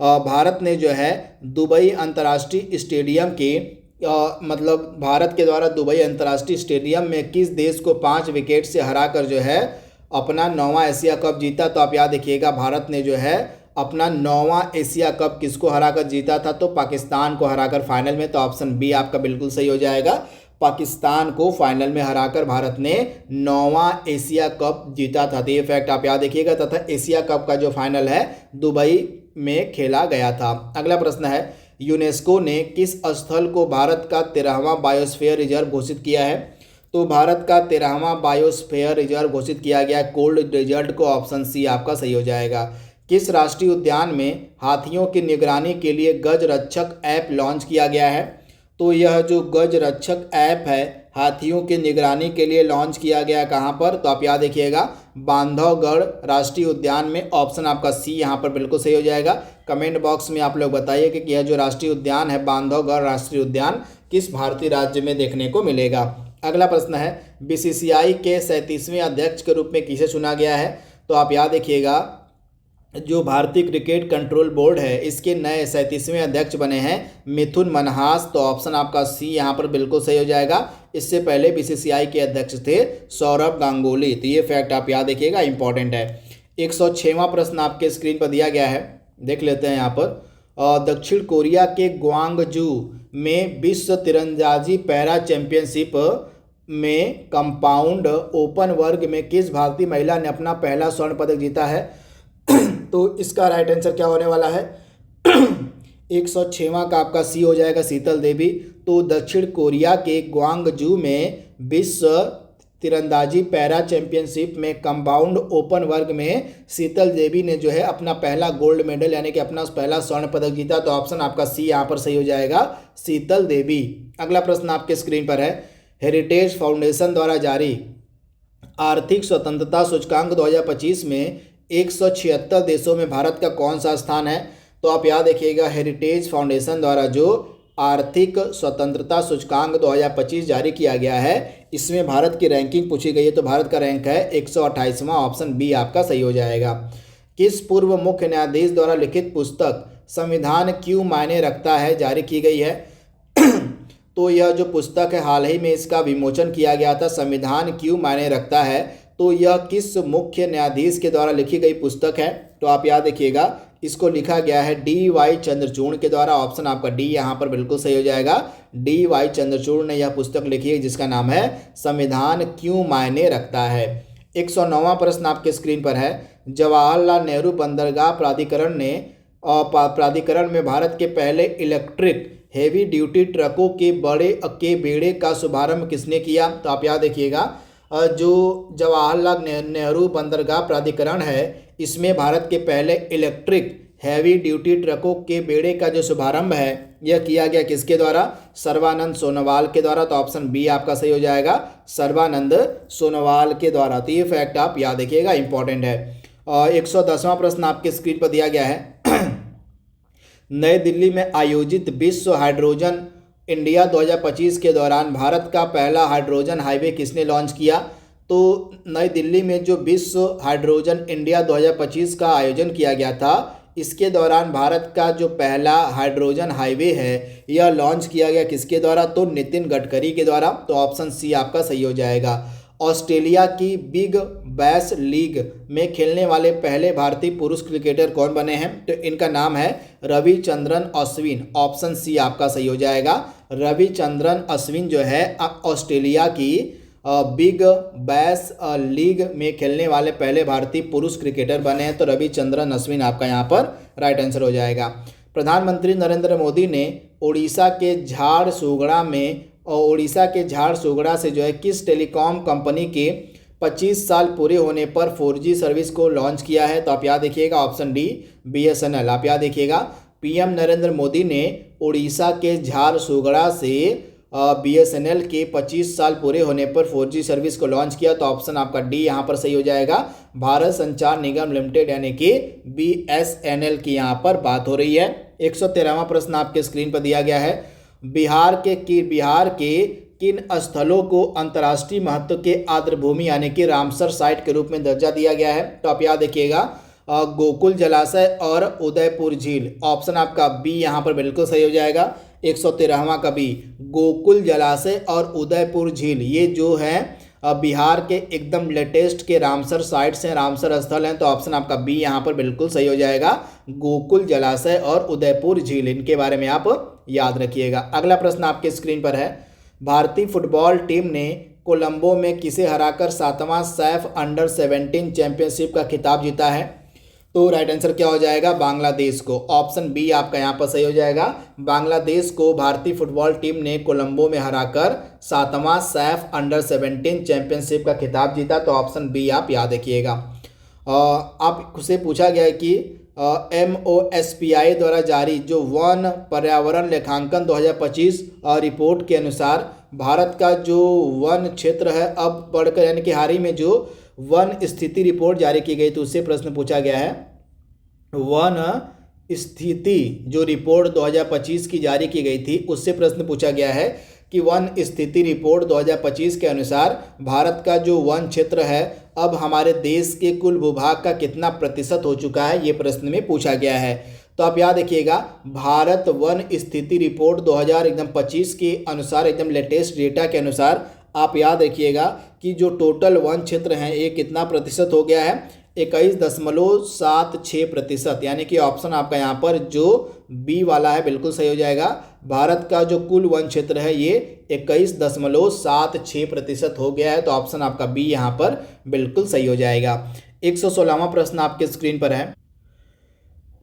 भारत ने जो है दुबई अंतर्राष्ट्रीय स्टेडियम के मतलब भारत के द्वारा दुबई अंतर्राष्ट्रीय स्टेडियम में किस देश को 5 विकेट से हराकर जो है अपना 9वां एशिया कप जीता? तो आप याद रखिएगा, भारत ने जो है अपना 9वां एशिया कप किसको हराकर जीता था? तो पाकिस्तान को हराकर फाइनल में। तो ऑप्शन बी आपका बिल्कुल सही हो जाएगा, पाकिस्तान को फाइनल में हराकर भारत ने 9वां एशिया कप जीता था। तो ये फैक्ट आप याद रखिएगा, तथा एशिया कप का जो फाइनल है दुबई में खेला गया था। अगला प्रश्न है, यूनेस्को ने किस स्थल को भारत का 13वां बायोस्फीयर रिजर्व घोषित किया है? तो भारत का 13वां बायोस्फीयर रिजर्व घोषित किया गया कोल्ड डेजर्ट को, ऑप्शन सी आपका सही हो जाएगा। किस राष्ट्रीय उद्यान में हाथियों की निगरानी के लिए गज रक्षक ऐप लॉन्च किया गया है? तो यह जो गज रक्षक ऐप है हाथियों की निगरानी के लिए लॉन्च किया गया कहाँ पर? तो आप याद रखिएगा, बांधवगढ़ राष्ट्रीय उद्यान में। ऑप्शन आपका सी यहाँ पर बिल्कुल सही हो जाएगा। कमेंट बॉक्स में आप लोग बताइए कि यह जो राष्ट्रीय उद्यान है बांधवगढ़ राष्ट्रीय उद्यान किस भारतीय राज्य में देखने को मिलेगा। अगला प्रश्न है, बीसीसीआई के 37वें अध्यक्ष के रूप में किसे चुना गया है? तो आप याद रखिएगा, जो भारतीय क्रिकेट कंट्रोल बोर्ड है इसके नए 37वें अध्यक्ष बने हैं मिथुन मनहास। तो ऑप्शन आपका सी यहाँ पर बिल्कुल सही हो जाएगा। इससे पहले बीसीसीआई के अध्यक्ष थे सौरभ गांगुली। तो ये फैक्ट आप याद रखिएगा, इंपॉर्टेंट है। 106वां प्रश्न आपके स्क्रीन पर दिया गया है, देख लेते हैं यहाँ पर। दक्षिण कोरिया के ग्वांगजू में विश्व तीरंदाजी पैरा चैंपियनशिप में कंपाउंड ओपन वर्ग में किस भारतीय महिला ने अपना पहला स्वर्ण पदक जीता है? तो इसका राइट आंसर क्या होने वाला है? 106वां का आपका सी हो जाएगा, शीतल देवी। तो दक्षिण कोरिया के ग्वांगजू में विश्व तीरंदाजी पैरा चैंपियनशिप में कंपाउंड ओपन वर्ग में शीतल देवी ने जो है अपना पहला गोल्ड मेडल यानी कि अपना पहला स्वर्ण पदक जीता। तो ऑप्शन आपका सी यहाँ पर सही हो जाएगा, शीतल देवी। अगला प्रश्न आपके स्क्रीन पर है, हेरिटेज फाउंडेशन द्वारा जारी आर्थिक स्वतंत्रता सूचकांक 2025 में 176 देशों में भारत का कौन सा स्थान है? तो आप याद रखिएगा, हेरिटेज फाउंडेशन द्वारा जो आर्थिक स्वतंत्रता सूचकांक 2025 जारी किया गया है इसमें भारत की रैंकिंग पूछी गई है। तो भारत का रैंक है 128वां, ऑप्शन बी आपका सही हो जाएगा। किस पूर्व मुख्य न्यायाधीश द्वारा लिखित पुस्तक संविधान क्यों मायने रखता है जारी की गई है? तो यह जो पुस्तक है हाल ही में इसका विमोचन किया गया था, संविधान क्यों मायने रखता है। तो यह किस मुख्य न्यायाधीश के द्वारा लिखी गई पुस्तक है? तो आप याद रखिएगा, इसको लिखा गया है डी.वाई. चंद्रचूड़ के द्वारा। ऑप्शन आपका डी यहाँ पर बिल्कुल सही हो जाएगा। डी.वाई. चंद्रचूड़ ने यह पुस्तक लिखी है जिसका नाम है संविधान क्यों मायने रखता है। 109वां प्रश्न आपके स्क्रीन पर है, जवाहरलाल नेहरू बंदरगाह प्राधिकरण में भारत के पहले इलेक्ट्रिक हेवी ड्यूटी ट्रकों के बेड़े का शुभारंभ किसने किया? तो आप याद रखिएगा, जो जवाहरलाल नेहरू बंदरगाह प्राधिकरण है इसमें भारत के पहले इलेक्ट्रिक हैवी ड्यूटी ट्रकों के बेड़े का जो शुभारंभ है यह किया गया किसके द्वारा? सर्बानंद सोनोवाल के द्वारा। तो ऑप्शन बी आपका सही हो जाएगा, सर्बानंद सोनोवाल के द्वारा। तो ये फैक्ट आप याद रखिएगा, इंपॉर्टेंट है। 110वां प्रश्न आपके स्क्रीन पर दिया गया है, नई दिल्ली में आयोजित विश्व हाइड्रोजन इंडिया 2025 के दौरान भारत का पहला हाइड्रोजन हाईवे किसने लॉन्च किया? तो नई दिल्ली में जो विश्व हाइड्रोजन इंडिया 2025 का आयोजन किया गया था इसके दौरान भारत का जो पहला हाइड्रोजन हाईवे है यह लॉन्च किया गया किसके द्वारा? तो नितिन गडकरी के द्वारा। तो ऑप्शन सी आपका सही हो जाएगा। ऑस्ट्रेलिया की बिग बैश लीग में खेलने वाले पहले भारतीय पुरुष क्रिकेटर कौन बने हैं? तो इनका नाम है रविचंद्रन अश्विन। ऑप्शन सी आपका सही हो जाएगा। रविचंद्रन अश्विन जो है ऑस्ट्रेलिया की बिग बैश लीग में खेलने वाले पहले भारतीय पुरुष क्रिकेटर बने हैं। तो रविचंद्रन अश्विन आपका यहाँ पर राइट आंसर हो जाएगा। प्रधानमंत्री नरेंद्र मोदी ने उड़ीसा के झारसुगड़ा से जो है किस टेलीकॉम कंपनी के 25 साल पूरे होने पर 4G सर्विस को लॉन्च किया है? तो आप याद देखिएगा ऑप्शन डी BSNL। आप याद देखिएगा पीएम नरेंद्र मोदी ने उड़ीसा के झारसुगड़ा से BSNL के 25 साल पूरे होने पर 4G सर्विस को लॉन्च किया। तो ऑप्शन आपका डी यहाँ पर सही हो जाएगा। भारत संचार निगम लिमिटेड यानी कि BSNL की यहाँ पर बात हो रही है। 113वां प्रश्न आपके स्क्रीन पर दिया गया है। बिहार के किन स्थलों को अंतर्राष्ट्रीय महत्व के आर्द्रभूमि यानी कि रामसर साइट के रूप में दर्जा दिया गया है? तो आप याद देखिएगा गोकुल जलाशय और उदयपुर झील। ऑप्शन आपका बी यहाँ पर बिल्कुल सही हो जाएगा। 113वां का बी, गोकुल जलाशय और उदयपुर झील, ये जो है बिहार के एकदम लेटेस्ट के रामसर साइट्स हैं, रामसर स्थल हैं। तो ऑप्शन आपका बी यहाँ पर बिल्कुल सही हो जाएगा। गोकुल जलाशय और उदयपुर झील, इनके बारे में आप याद रखिएगा। अगला प्रश्न आपके स्क्रीन पर है। भारतीय फुटबॉल टीम ने कोलंबो में किसे हराकर 7वां सैफ अंडर 17 चैंपियनशिप का खिताब जीता है? तो राइट आंसर क्या हो जाएगा? बांग्लादेश को। ऑप्शन बी आपका यहाँ पर सही हो जाएगा। बांग्लादेश को भारतीय फुटबॉल टीम ने कोलंबो में हराकर 7वां सैफ अंडर 17 चैंपियनशिप का खिताब जीता। तो ऑप्शन बी आप याद रखिएगा। आपसे पूछा गया है कि MOSPI द्वारा जारी जो वन पर्यावरण लेखांकन 2025 रिपोर्ट के अनुसार भारत का जो वन क्षेत्र है अब बढ़कर, यानी कि हाल ही में जो वन स्थिति रिपोर्ट जारी की गई तो उससे प्रश्न पूछा गया है। वन स्थिति जो रिपोर्ट 2025 की जारी की गई थी उससे प्रश्न पूछा गया है कि वन स्थिति रिपोर्ट 2025 के अनुसार भारत का जो वन क्षेत्र है अब हमारे देश के कुल भूभाग का कितना प्रतिशत हो चुका है, ये प्रश्न में पूछा गया है। तो आप याद रखिएगा भारत वन स्थिति रिपोर्ट 2025 के अनुसार, एकदम लेटेस्ट डेटा के अनुसार आप याद रखिएगा कि जो टोटल वन क्षेत्र हैं ये कितना प्रतिशत हो गया है? 21.76%। यानी कि ऑप्शन आपका यहाँ पर जो बी वाला है बिल्कुल सही हो जाएगा। भारत का जो कुल वन क्षेत्र है ये 21.76% हो गया है। तो ऑप्शन आपका बी यहाँ पर बिल्कुल सही हो जाएगा। 116वां प्रश्न आपके स्क्रीन पर है।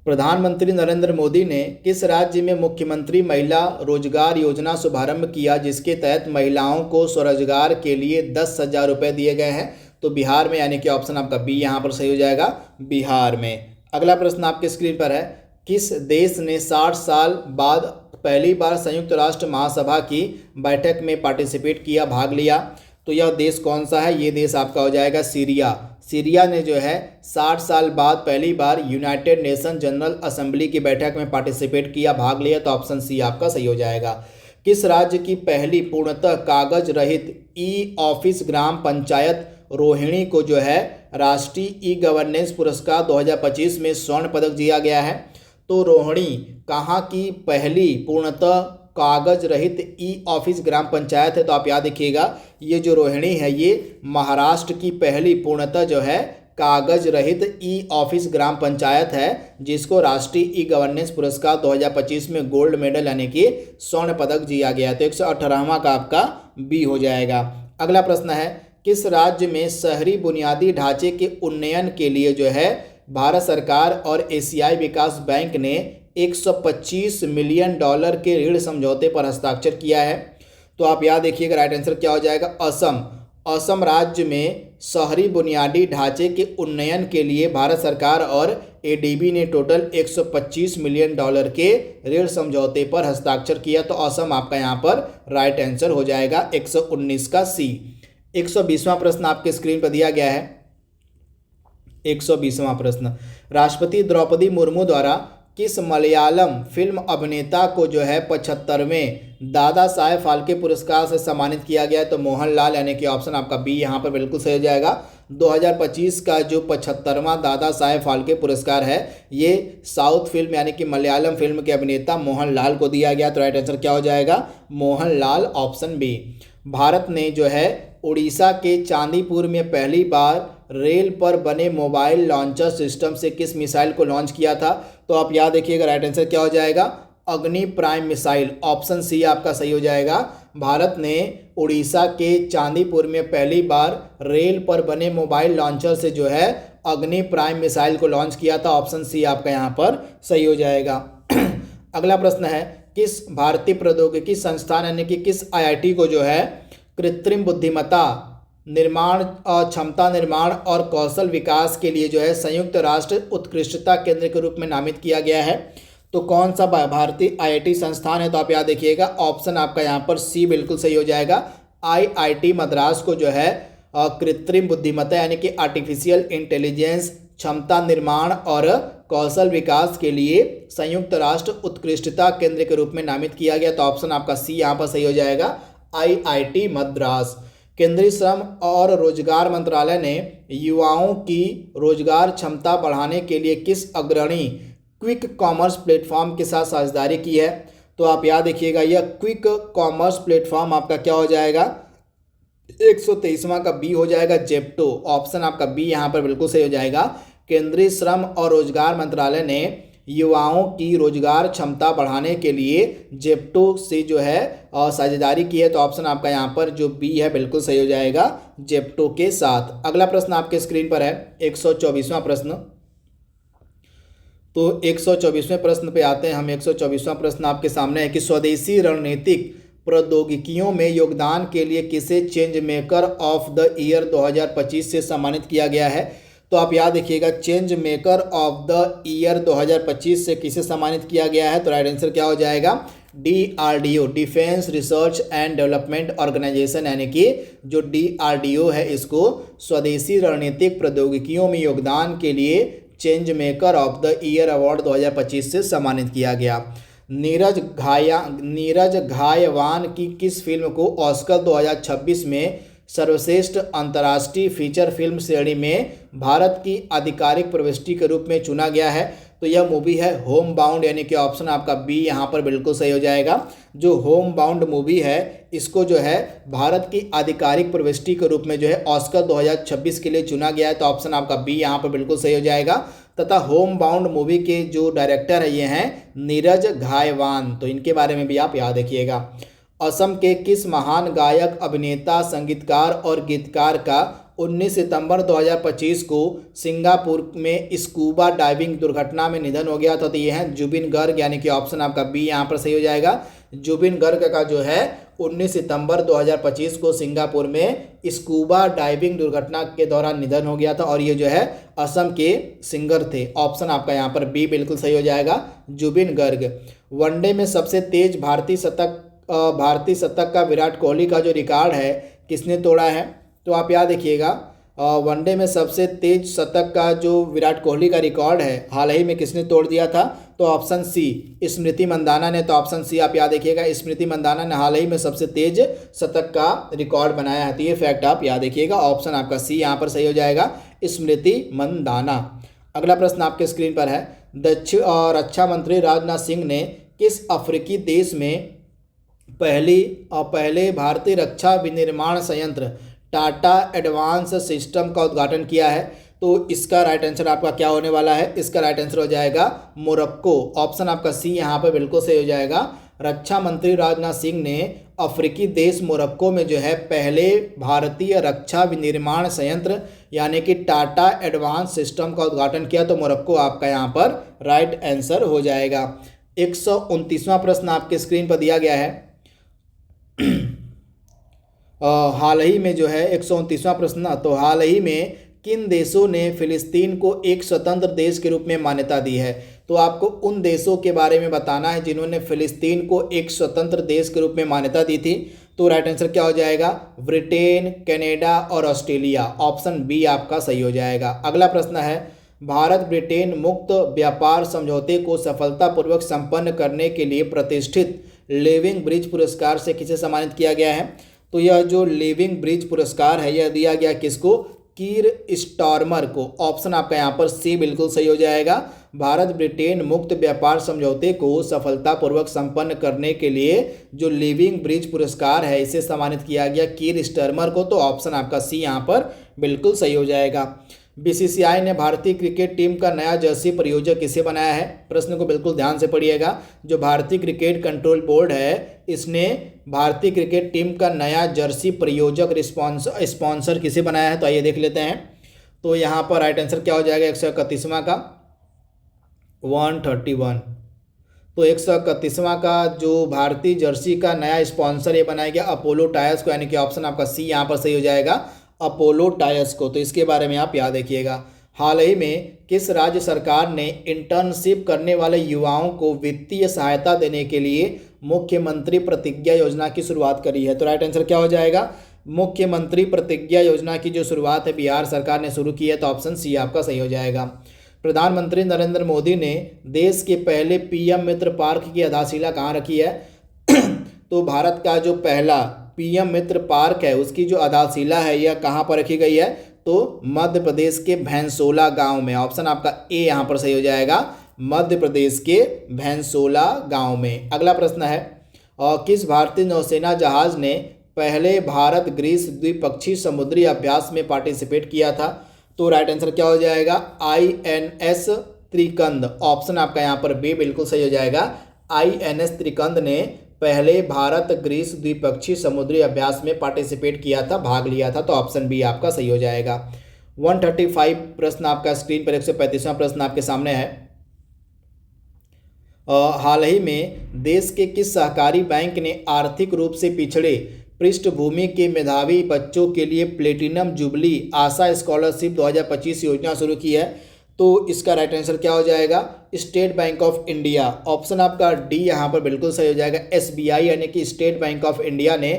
प्रधानमंत्री नरेंद्र मोदी ने किस राज्य में मुख्यमंत्री महिला रोजगार योजना शुभारंभ किया जिसके तहत महिलाओं को स्वरोजगार के लिए 10,000 रुपये दिए गए हैं? तो बिहार में, यानी कि ऑप्शन आपका बी यहाँ पर सही हो जाएगा, बिहार में। अगला प्रश्न आपके स्क्रीन पर है। किस देश ने 60 साल बाद पहली बार संयुक्त राष्ट्र महासभा की बैठक में पार्टिसिपेट किया, भाग लिया? तो यह देश कौन सा है? ये देश आपका हो जाएगा सीरिया। सीरिया ने जो है 60 साल बाद पहली बार यूनाइटेड नेशन जनरल असेंबली की बैठक में पार्टिसिपेट किया, भाग लिया। तो ऑप्शन सी आपका सही हो जाएगा। किस राज्य की पहली पूर्णतः कागज रहित ऑफिस ग्राम पंचायत रोहिणी को जो है राष्ट्रीय गवर्नेंस पुरस्कार 2025 में स्वर्ण पदक दिया गया है? तो रोहिणी कहाँ की पहली पूर्णतः कागज रहित ऑफिस ग्राम पंचायत है? तो आप याद रखिएगा ये जो रोहिणी है ये महाराष्ट्र की पहली पूर्णतः जो है कागज रहित ऑफिस ग्राम पंचायत है जिसको राष्ट्रीय गवर्नेंस पुरस्कार 2025 में गोल्ड मेडल यानी कि स्वर्ण पदक दिया गया। तो 118वां का आपका बी हो जाएगा। अगला प्रश्न है। किस राज्य में शहरी बुनियादी ढांचे के उन्नयन के लिए जो है भारत सरकार और एशियाई विकास बैंक ने $125 मिलियन के ऋण समझौते पर हस्ताक्षर किया है? तो आप याद देखिएगा राइट आंसर क्या हो जाएगा? असम। असम राज्य में शहरी बुनियादी ढांचे के उन्नयन के लिए भारत सरकार और एडीबी ने टोटल $125 मिलियन के ऋण समझौते पर हस्ताक्षर किया। तो असम आपका यहाँ पर राइट आंसर हो जाएगा 119 का सी। 120वां प्रश्न आपके स्क्रीन पर दिया गया है। 120वां प्रश्न। राष्ट्रपति द्रौपदी मुर्मू द्वारा किस मलयालम फिल्म अभिनेता को जो है 75वें दादा साहेब फाल्के पुरस्कार से सम्मानित किया गया है? तो मोहनलाल, यानी कि ऑप्शन आपका बी यहाँ पर बिल्कुल सही हो जाएगा। 2025 का जो 75वां दादा साहेब फाल्के पुरस्कार है ये साउथ फिल्म यानी कि मलयालम फिल्म के अभिनेता मोहनलाल को दिया गया। तो राइट आंसर क्या हो जाएगा? Mohanlal, option B. भारत ने जो है उड़ीसा के चांदीपुर में पहली बार रेल पर बने मोबाइल लॉन्चर सिस्टम से किस मिसाइल को लॉन्च किया था? तो आप याद रखिएगा, राइट आंसर क्या हो जाएगा? अग्नि प्राइम मिसाइल, ऑप्शन सी आपका सही हो जाएगा। भारत ने उड़ीसा के चांदीपुर में पहली बार रेल पर बने मोबाइल लॉन्चर से जो है अग्नि प्राइम मिसाइल को लॉन्च किया था, ऑप्शन सी आपका यहाँ पर सही हो जाएगा। अगला प्रश्न है, किस भारतीय प्रौद्योगिकी संस्थान यानी कि किस आईआईटी को जो है कृत्रिम बुद्धिमत्ता निर्माण, क्षमता निर्माण और कौशल विकास के लिए जो है संयुक्त राष्ट्र उत्कृष्टता केंद्र के रूप में नामित किया गया है? तो कौन सा भारतीय आईआईटी संस्थान है? तो आप याद रखिएगा, ऑप्शन आपका यहाँ पर सी बिल्कुल सही हो जाएगा। आईआईटी मद्रास को जो है कृत्रिम बुद्धिमत्ता यानी कि आर्टिफिशियल इंटेलिजेंस, क्षमता निर्माण और कौशल विकास के लिए संयुक्त राष्ट्र उत्कृष्टता केंद्र के रूप में नामित किया गया। तो ऑप्शन आपका सी यहाँ पर सही हो जाएगा, आईआईटी मद्रास। केंद्रीय श्रम और रोजगार मंत्रालय ने युवाओं की रोजगार क्षमता बढ़ाने के लिए किस अग्रणी क्विक कॉमर्स प्लेटफॉर्म के साथ साझेदारी की है? तो आप याद रखिएगा, यह क्विक कॉमर्स प्लेटफॉर्म आपका क्या हो जाएगा? 123वां का बी हो जाएगा, जेप्टो, ऑप्शन आपका बी यहाँ पर बिल्कुल सही हो जाएगा। केंद्रीय श्रम और रोजगार मंत्रालय ने युवाओं की रोजगार क्षमता बढ़ाने के लिए जेप्टो से जो है साझेदारी की है। तो ऑप्शन आपका यहाँ पर जो बी है बिल्कुल सही हो जाएगा, जेप्टो के साथ। अगला प्रश्न आपके स्क्रीन पर है 124वां प्रश्न। तो 124वें प्रश्न पे आते हैं हम। 124वां प्रश्न आपके सामने है कि स्वदेशी रणनीतिक प्रौद्योगिकियों में योगदान के लिए किसे change maker of the year 2025 से सम्मानित किया गया है? तो आप याद रखिएगा, change maker of the year 2025 से किसे सम्मानित किया गया है? तो राइट आंसर क्या हो जाएगा? DRDO, defence research and development organisation, यानी कि जो DRDO है इसको स्वदेशी रणनीतिक प्रौद्योगिकियों में योगदान के लिए change maker of the year award 2025 से सम्मानित किया गया। नीरज घायवान की किस फिल्म को ऑस्कर 2026 में सर्वश्रेष्ठ अंतर्राष्ट्रीय फीचर फिल्म श्रेणी में भारत की आधिकारिक प्रविष्टि के रूप में चुना गया है? तो यह मूवी है होम बाउंड, यानी कि ऑप्शन आपका बी यहाँ पर बिल्कुल सही हो जाएगा। जो होम बाउंड मूवी है इसको जो है भारत की आधिकारिक प्रविष्टि के रूप में जो है ऑस्कर 2026 के लिए चुना गया है। तो ऑप्शन आपका बी यहाँ पर बिल्कुल सही हो जाएगा। तथा होम बाउंड मूवी के जो डायरेक्टर है ये हैं नीरज घायवान, तो इनके बारे में भी आप याद रखिएगा। असम के किस महान गायक, अभिनेता, संगीतकार और गीतकार का 19 सितंबर 2025 को सिंगापुर में स्कूबा डाइविंग दुर्घटना में निधन हो गया था? तो ये हैं जुबिन गर्ग, यानी कि ऑप्शन आपका बी यहाँ पर सही हो जाएगा। जुबिन गर्ग का जो है 19 सितंबर 2025 को सिंगापुर में स्कूबा डाइविंग दुर्घटना के दौरान निधन हो गया था और ये जो है असम के सिंगर थे। ऑप्शन आपका यहाँ पर बी बिल्कुल सही हो जाएगा, जुबिन गर्ग। वनडे में सबसे तेज भारतीय शतक का विराट कोहली का जो रिकॉर्ड है किसने तोड़ा है? तो आप याद रखिएगा, वनडे में सबसे तेज शतक का जो विराट कोहली का रिकॉर्ड है हाल ही में किसने तोड़ दिया था? तो ऑप्शन सी, स्मृति मंदाना ने। तो ऑप्शन सी आप याद रखिएगा, स्मृति मंदाना ने हाल ही में सबसे तेज शतक का रिकॉर्ड बनाया है। तो ये फैक्ट आप याद रखिएगा, ऑप्शन आपका सी यहाँ पर सही हो जाएगा, स्मृति मंदाना। अगला प्रश्न आपके स्क्रीन पर है, रक्षा मंत्री राजनाथ सिंह ने किस अफ्रीकी देश में पहले भारतीय रक्षा विनिर्माण संयंत्र टाटा एडवांस सिस्टम का उद्घाटन किया है? तो इसका राइट आंसर आपका क्या होने वाला है? इसका राइट आंसर हो जाएगा मोरक्को, ऑप्शन आपका सी यहाँ पर बिल्कुल सही हो जाएगा। रक्षा मंत्री राजनाथ सिंह ने अफ्रीकी देश मोरक्को में जो है पहले भारतीय रक्षा विनिर्माण संयंत्र यानी कि टाटा एडवांस सिस्टम का उद्घाटन किया। तो मोरक्को आपका यहाँ पर राइट आंसर हो जाएगा। 129वां प्रश्न आपके स्क्रीन पर दिया गया है। हाल ही में जो है 129वां प्रश्न, तो हाल ही में किन देशों ने फिलिस्तीन को एक स्वतंत्र देश के रूप में मान्यता दी है? तो आपको उन देशों के बारे में बताना है जिन्होंने फिलिस्तीन को एक स्वतंत्र देश के रूप में मान्यता दी थी। तो राइट आंसर क्या हो जाएगा? ब्रिटेन, कनाडा और ऑस्ट्रेलिया, ऑप्शन बी आपका सही हो जाएगा। अगला प्रश्न है, भारत ब्रिटेन मुक्त व्यापार समझौते को सफलतापूर्वक संपन्न करने के लिए प्रतिष्ठित लिविंग ब्रिज पुरस्कार से किसे सम्मानित किया गया है? तो यह जो लिविंग ब्रिज पुरस्कार है यह दिया गया किसको? कीर स्टारमर को। ऑप्शन आपका यहाँ पर सी बिल्कुल सही हो जाएगा। भारत ब्रिटेन मुक्त व्यापार समझौते को सफलतापूर्वक संपन्न करने के लिए जो लिविंग ब्रिज पुरस्कार है इसे सम्मानित किया गया कीर स्टारमर को, तो ऑप्शन आपका सी यहाँ पर बिल्कुल सही हो जाएगा। बीसीसीआई ने भारतीय क्रिकेट टीम का नया जर्सी प्रायोजक किसे बनाया है? प्रश्न को बिल्कुल ध्यान से पढ़िएगा। जो भारतीय क्रिकेट कंट्रोल बोर्ड है इसने भारतीय क्रिकेट टीम का नया जर्सी प्रायोजक स्पॉन्सर किसे बनाया है? तो आइए देख लेते हैं। तो यहाँ पर राइट आंसर क्या हो जाएगा? 131वां का 131। तो 131वां का जो भारतीय जर्सी का नया स्पॉन्सर ये बनाया गया अपोलो टायर्स को, यानी कि ऑप्शन आपका सी यहाँ पर सही हो जाएगा, अपोलो टायर्स को। तो इसके बारे में आप याद रखिएगा। हाल ही में किस राज्य सरकार ने इंटर्नशिप करने वाले युवाओं को वित्तीय सहायता देने के लिए मुख्यमंत्री प्रतिज्ञा योजना की शुरुआत करी है? तो राइट आंसर क्या हो जाएगा? मुख्यमंत्री प्रतिज्ञा योजना की जो शुरुआत है बिहार सरकार ने शुरू की है, तो ऑप्शन सी आपका सही हो जाएगा। प्रधानमंत्री नरेंद्र मोदी ने देश के पहले पीएम मित्र पार्क की आधारशिला कहाँ रखी है? तो भारत का जो पहला पीएम मित्र पार्क है उसकी जो आधारशिला है यह कहाँ पर रखी गई है? तो मध्य प्रदेश के भैंसोला गांव में। ऑप्शन आपका ए यहाँ पर सही हो जाएगा, मध्य प्रदेश के भैंसोला गांव में। अगला प्रश्न है, और किस भारतीय नौसेना जहाज ने पहले भारत ग्रीस द्विपक्षीय समुद्री अभ्यास में पार्टिसिपेट किया था? तो राइट आंसर क्या हो जाएगा? INS त्रिकंद। ऑप्शन आपका यहाँ पर बी बिल्कुल सही हो जाएगा। INS त्रिकंद ने पहले भारत ग्रीस द्विपक्षीय समुद्री अभ्यास में पार्टिसिपेट किया था, भाग लिया था, तो ऑप्शन बी आपका सही हो जाएगा। 135 प्रश्न आपका स्क्रीन पर, 135वां प्रश्न आपके सामने है। हाल ही में देश के किस सहकारी बैंक ने आर्थिक रूप से पिछड़े पृष्ठभूमि के मेधावी बच्चों के लिए प्लेटिनम जुबली आशा स्कॉलरशिप 2025 योजना शुरू की है? तो इसका राइट आंसर क्या हो जाएगा? State bank of India. Option आपका डी यहाँ पर बिल्कुल सही हो जाएगा। SBI यानी कि स्टेट बैंक ऑफ इंडिया ने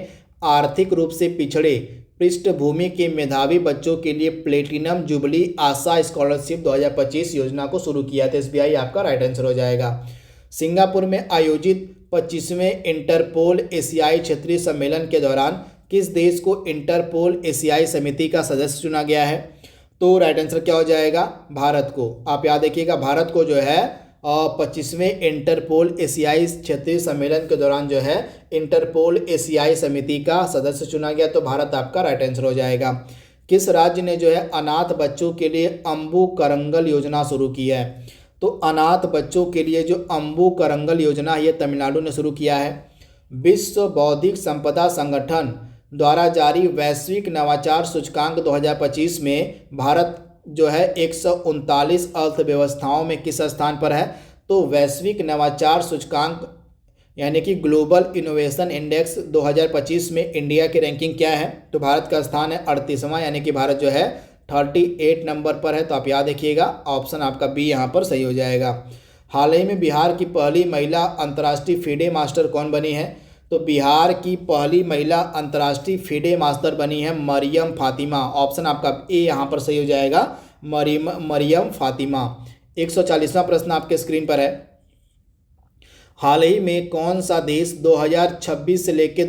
आर्थिक रूप से पिछड़े पृष्ठभूमि के मेधावी बच्चों के लिए प्लेटिनम जुबली आशा स्कॉलरशिप 2025 योजना को शुरू किया था। SBI आपका राइट आंसर हो जाएगा। सिंगापुर में आयोजित 25वें इंटरपोल एशियाई क्षेत्रीय सम्मेलन के दौरान किस देश को इंटरपोल एशियाई समिति का सदस्य चुना गया है? तो राइट आंसर क्या हो जाएगा? भारत को। आप याद रखिएगा, भारत को जो है 25वें इंटरपोल एशियाई क्षेत्रीय सम्मेलन के दौरान जो है इंटरपोल एशियाई समिति का सदस्य चुना गया, तो भारत आपका राइट आंसर हो जाएगा। किस राज्य ने जो है अनाथ बच्चों के लिए अम्बू करंगल योजना शुरू की है? तो अनाथ बच्चों के लिए जो अम्बू करंगल योजना ये तमिलनाडु ने शुरू किया है। विश्व बौद्धिक संपदा संगठन द्वारा जारी वैश्विक नवाचार सूचकांक 2025 में भारत जो है 139 अर्थव्यवस्थाओं में किस स्थान पर है? तो वैश्विक नवाचार सूचकांक यानी कि ग्लोबल इनोवेशन इंडेक्स 2025 में इंडिया की रैंकिंग क्या है? तो भारत का स्थान है 38वां, यानी कि भारत जो है 38 नंबर पर है। तो आप याद रखिएगा, ऑप्शन आपका बी यहाँ पर सही हो जाएगा। हाल ही में बिहार की पहली महिला अंतर्राष्ट्रीय फीडे मास्टर कौन बनी है? तो बिहार की पहली महिला अंतर्राष्ट्रीय फीडे मास्टर बनी है मरियम फातिमा। ऑप्शन आपका ए यहाँ पर सही हो जाएगा, मरियम फातिमा। 140वां प्रश्न आपके स्क्रीन पर है। हाल ही में कौन सा देश 2026 से लेकर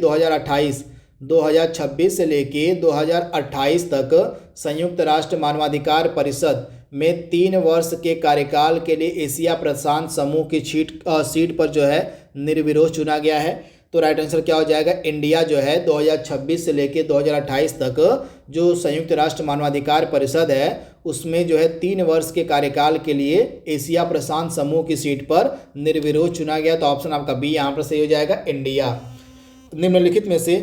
2028 तक संयुक्त राष्ट्र मानवाधिकार परिषद में 3 वर्ष के कार्यकाल के लिए एशिया प्रशांत समूह की सीट पर जो है निर्विरोध चुना गया है? तो राइट आंसर क्या हो जाएगा? इंडिया जो है 2026 से लेकर 2028 तक जो संयुक्त राष्ट्र मानवाधिकार परिषद है उसमें जो है 3 वर्ष के कार्यकाल के लिए एशिया प्रशांत समूह की सीट पर निर्विरोध चुना गया। तो ऑप्शन आपका बी यहाँ पर सही हो जाएगा, इंडिया। निम्नलिखित में से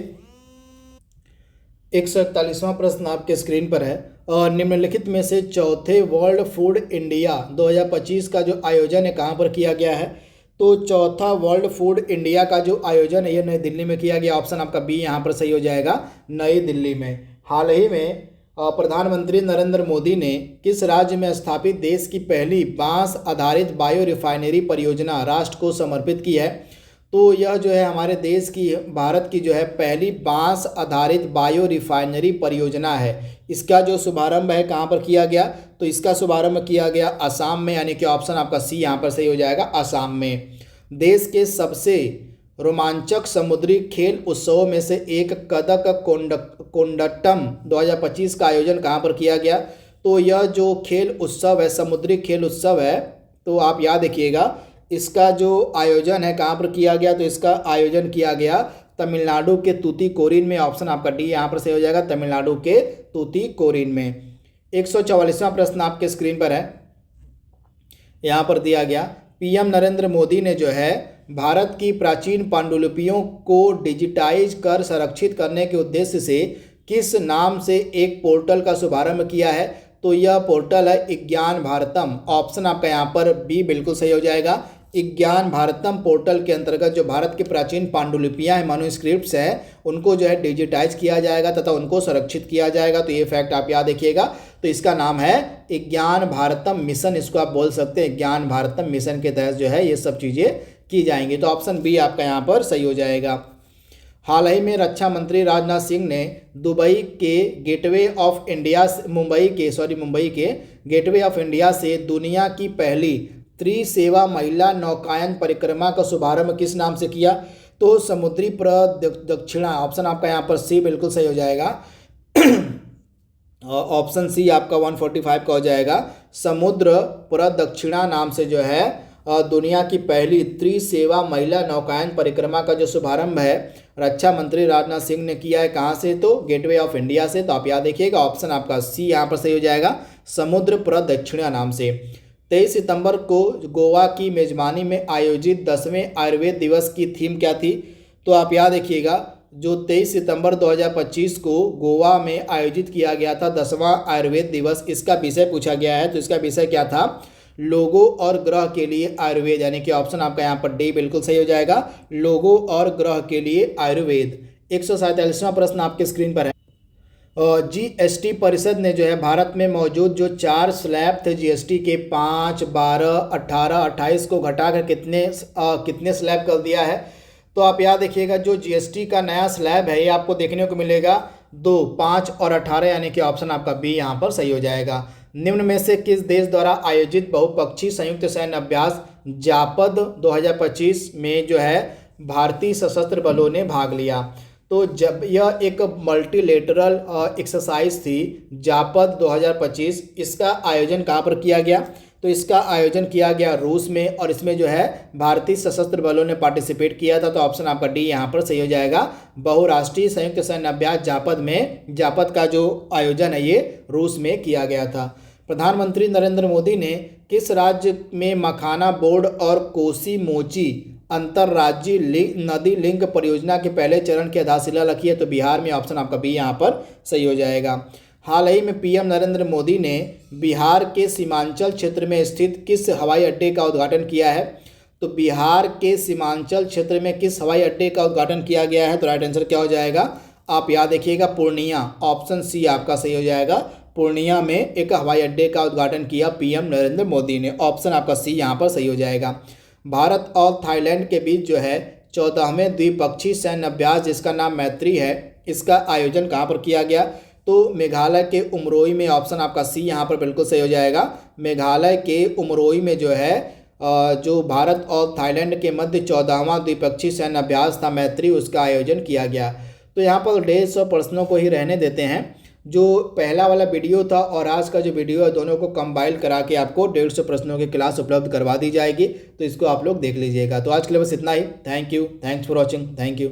141वां प्रश्न आपके स्क्रीन पर है, और निम्नलिखित में से चौथे वर्ल्ड फूड इंडिया 2025 का जो आयोजन है कहाँ पर किया गया है? तो चौथा वर्ल्ड फूड इंडिया का जो आयोजन है ये नई दिल्ली में किया गया। ऑप्शन आपका बी यहाँ पर सही हो जाएगा, नई दिल्ली में। हाल ही में प्रधानमंत्री नरेंद्र मोदी ने किस राज्य में स्थापित देश की पहली बांस आधारित बायो रिफाइनरी परियोजना राष्ट्र को समर्पित की है? तो यह जो है हमारे देश की, भारत की जो है पहली बांस आधारित बायो रिफाइनरी परियोजना है। इसका जो शुभारंभ है कहाँ पर किया गया? तो इसका शुभारंभ किया गया असम में, यानी कि ऑप्शन आपका सी यहाँ पर सही हो जाएगा, असम में। देश के सबसे रोमांचक समुद्री खेल उत्सवों में से एक कदक कोंडट्टम 2025 का आयोजन कहाँ पर किया गया? तो यह जो खेल उत्सव है, समुद्री खेल उत्सव है, तो आप याद रखिएगा इसका जो आयोजन है कहाँ पर किया गया? तो इसका आयोजन किया गया तमिलनाडु के तूतीकोरिन में। ऑप्शन आपका डी यहाँ पर सही हो जाएगा, तमिलनाडु के तूतीकोरिन में। 144वां प्रश्न आपके स्क्रीन पर है, यहाँ पर दिया गया पीएम नरेंद्र मोदी ने जो है भारत की प्राचीन पांडुलिपियों को डिजिटाइज कर संरक्षित करने के उद्देश्य से किस नाम से एक पोर्टल का शुभारंभ किया है? तो यह पोर्टल है ज्ञान भारतम। ऑप्शन आपका यहाँ पर बी बिल्कुल सही हो जाएगा। ज्ञान भारतम पोर्टल के अंतर्गत जो भारत की प्राचीन पांडुलिपियाँ हैं, मैन्युस्क्रिप्ट्स हैं, उनको जो है डिजिटाइज किया जाएगा तथा उनको संरक्षित किया जाएगा। तो ये फैक्ट आप याद रखिएगा। तो इसका नाम है ज्ञान भारतम मिशन, इसको आप बोल सकते हैं। ज्ञान भारतम मिशन के तहत जो है ये सब चीज़ें की जाएंगी। तो ऑप्शन बी आपका यहाँ पर सही हो जाएगा। हाल ही में रक्षा मंत्री राजनाथ सिंह ने मुंबई के गेटवे ऑफ इंडिया से दुनिया की पहली त्रिसेवा महिला नौकायन परिक्रमा का शुभारंभ किस नाम से किया? तो समुद्री प्रदक्षिणा। ऑप्शन आपका यहाँ पर सी बिल्कुल सही हो जाएगा। ऑप्शन सी आपका 145 का हो जाएगा। समुद्र प्रदक्षिणा नाम से जो है दुनिया की पहली त्रिसेवा महिला नौकायन परिक्रमा का जो शुभारंभ है रक्षा मंत्री राजनाथ सिंह ने किया है। कहाँ से? तो गेटवे ऑफ इंडिया से। तो आप याद देखिएगा ऑप्शन आपका सी यहाँ पर सही हो जाएगा, समुद्र प्रदक्षिणा नाम से। 23 सितंबर को गोवा की मेजबानी में आयोजित 10वें आयुर्वेद दिवस की थीम क्या थी? तो आप याद रखिएगा जो 23 सितंबर 2025 को गोवा में आयोजित किया गया था 10वां आयुर्वेद दिवस, इसका विषय पूछा गया है। तो इसका विषय क्या था? लोगों और ग्रह के लिए आयुर्वेद, यानी कि ऑप्शन आपका यहाँ पर डी बिल्कुल सही हो जाएगा, लोगों और ग्रह के लिए आयुर्वेद। 147वां प्रश्न आपके स्क्रीन पर है। जीएसटी परिषद ने जो है भारत में मौजूद जो 4 स्लैब थे जीएसटी के 5, 12, 18, 28 को घटाकर कितने स्लैब कर दिया है? तो आप याद रखिएगा जो जीएसटी का नया स्लैब है ये आपको देखने को मिलेगा 2, 5 और 18, यानी कि ऑप्शन आपका बी यहाँ पर सही हो जाएगा। निम्न में से किस देश द्वारा आयोजित बहुपक्षीय संयुक्त सैन्य अभ्यास जापद 2025 में जो है भारतीय सशस्त्र बलों ने भाग लिया? तो जब यह एक मल्टीलेटरल एक्सरसाइज थी जापद 2025, इसका आयोजन कहाँ पर किया गया? तो इसका आयोजन किया गया रूस में, और इसमें जो है भारतीय सशस्त्र बलों ने पार्टिसिपेट किया था। तो ऑप्शन आपका डी यहाँ पर सही हो जाएगा। बहुराष्ट्रीय संयुक्त सैन्य अभ्यास जापद का जो आयोजन है ये रूस में किया गया था। प्रधानमंत्री नरेंद्र मोदी ने किस राज्य में मखाना बोर्ड और कोसी मोची अंतर्राज्यीय नदी लिंक परियोजना के पहले चरण की आधारशिला रखी है? तो बिहार में। ऑप्शन आपका बी यहाँ पर सही हो जाएगा। हाल ही में पीएम नरेंद्र मोदी ने बिहार के सीमांचल क्षेत्र में स्थित किस हवाई अड्डे का उद्घाटन किया है? तो बिहार के सीमांचल क्षेत्र में किस हवाई अड्डे का उद्घाटन किया गया है? तो राइट आंसर क्या हो जाएगा? आप याद रखिएगा पूर्णिया। ऑप्शन सी आपका सही हो जाएगा। पूर्णिया में एक हवाई अड्डे का उद्घाटन किया पीएम नरेंद्र मोदी ने। ऑप्शन आपका सी यहाँ पर सही हो जाएगा। भारत और थाईलैंड के बीच जो है 14वें द्विपक्षीय सैन्य अभ्यास जिसका नाम मैत्री है, इसका आयोजन कहाँ पर किया गया? तो मेघालय के उमरोई में। ऑप्शन आपका सी यहाँ पर बिल्कुल सही हो जाएगा। मेघालय के उमरोई में जो है जो भारत और थाईलैंड के मध्य 14वां द्विपक्षीय सैन्य अभ्यास था मैत्री, उसका आयोजन किया गया। तो यहाँ पर 150 प्रश्नों को ही रहने देते हैं। जो पहला वाला वीडियो था और आज का जो वीडियो है दोनों को कंबाइल करा के आपको 150 प्रश्नों की क्लास उपलब्ध करवा दी जाएगी। तो इसको आप लोग देख लीजिएगा। तो आज के लिए बस इतना ही। Thank you, thanks for watching, thank you.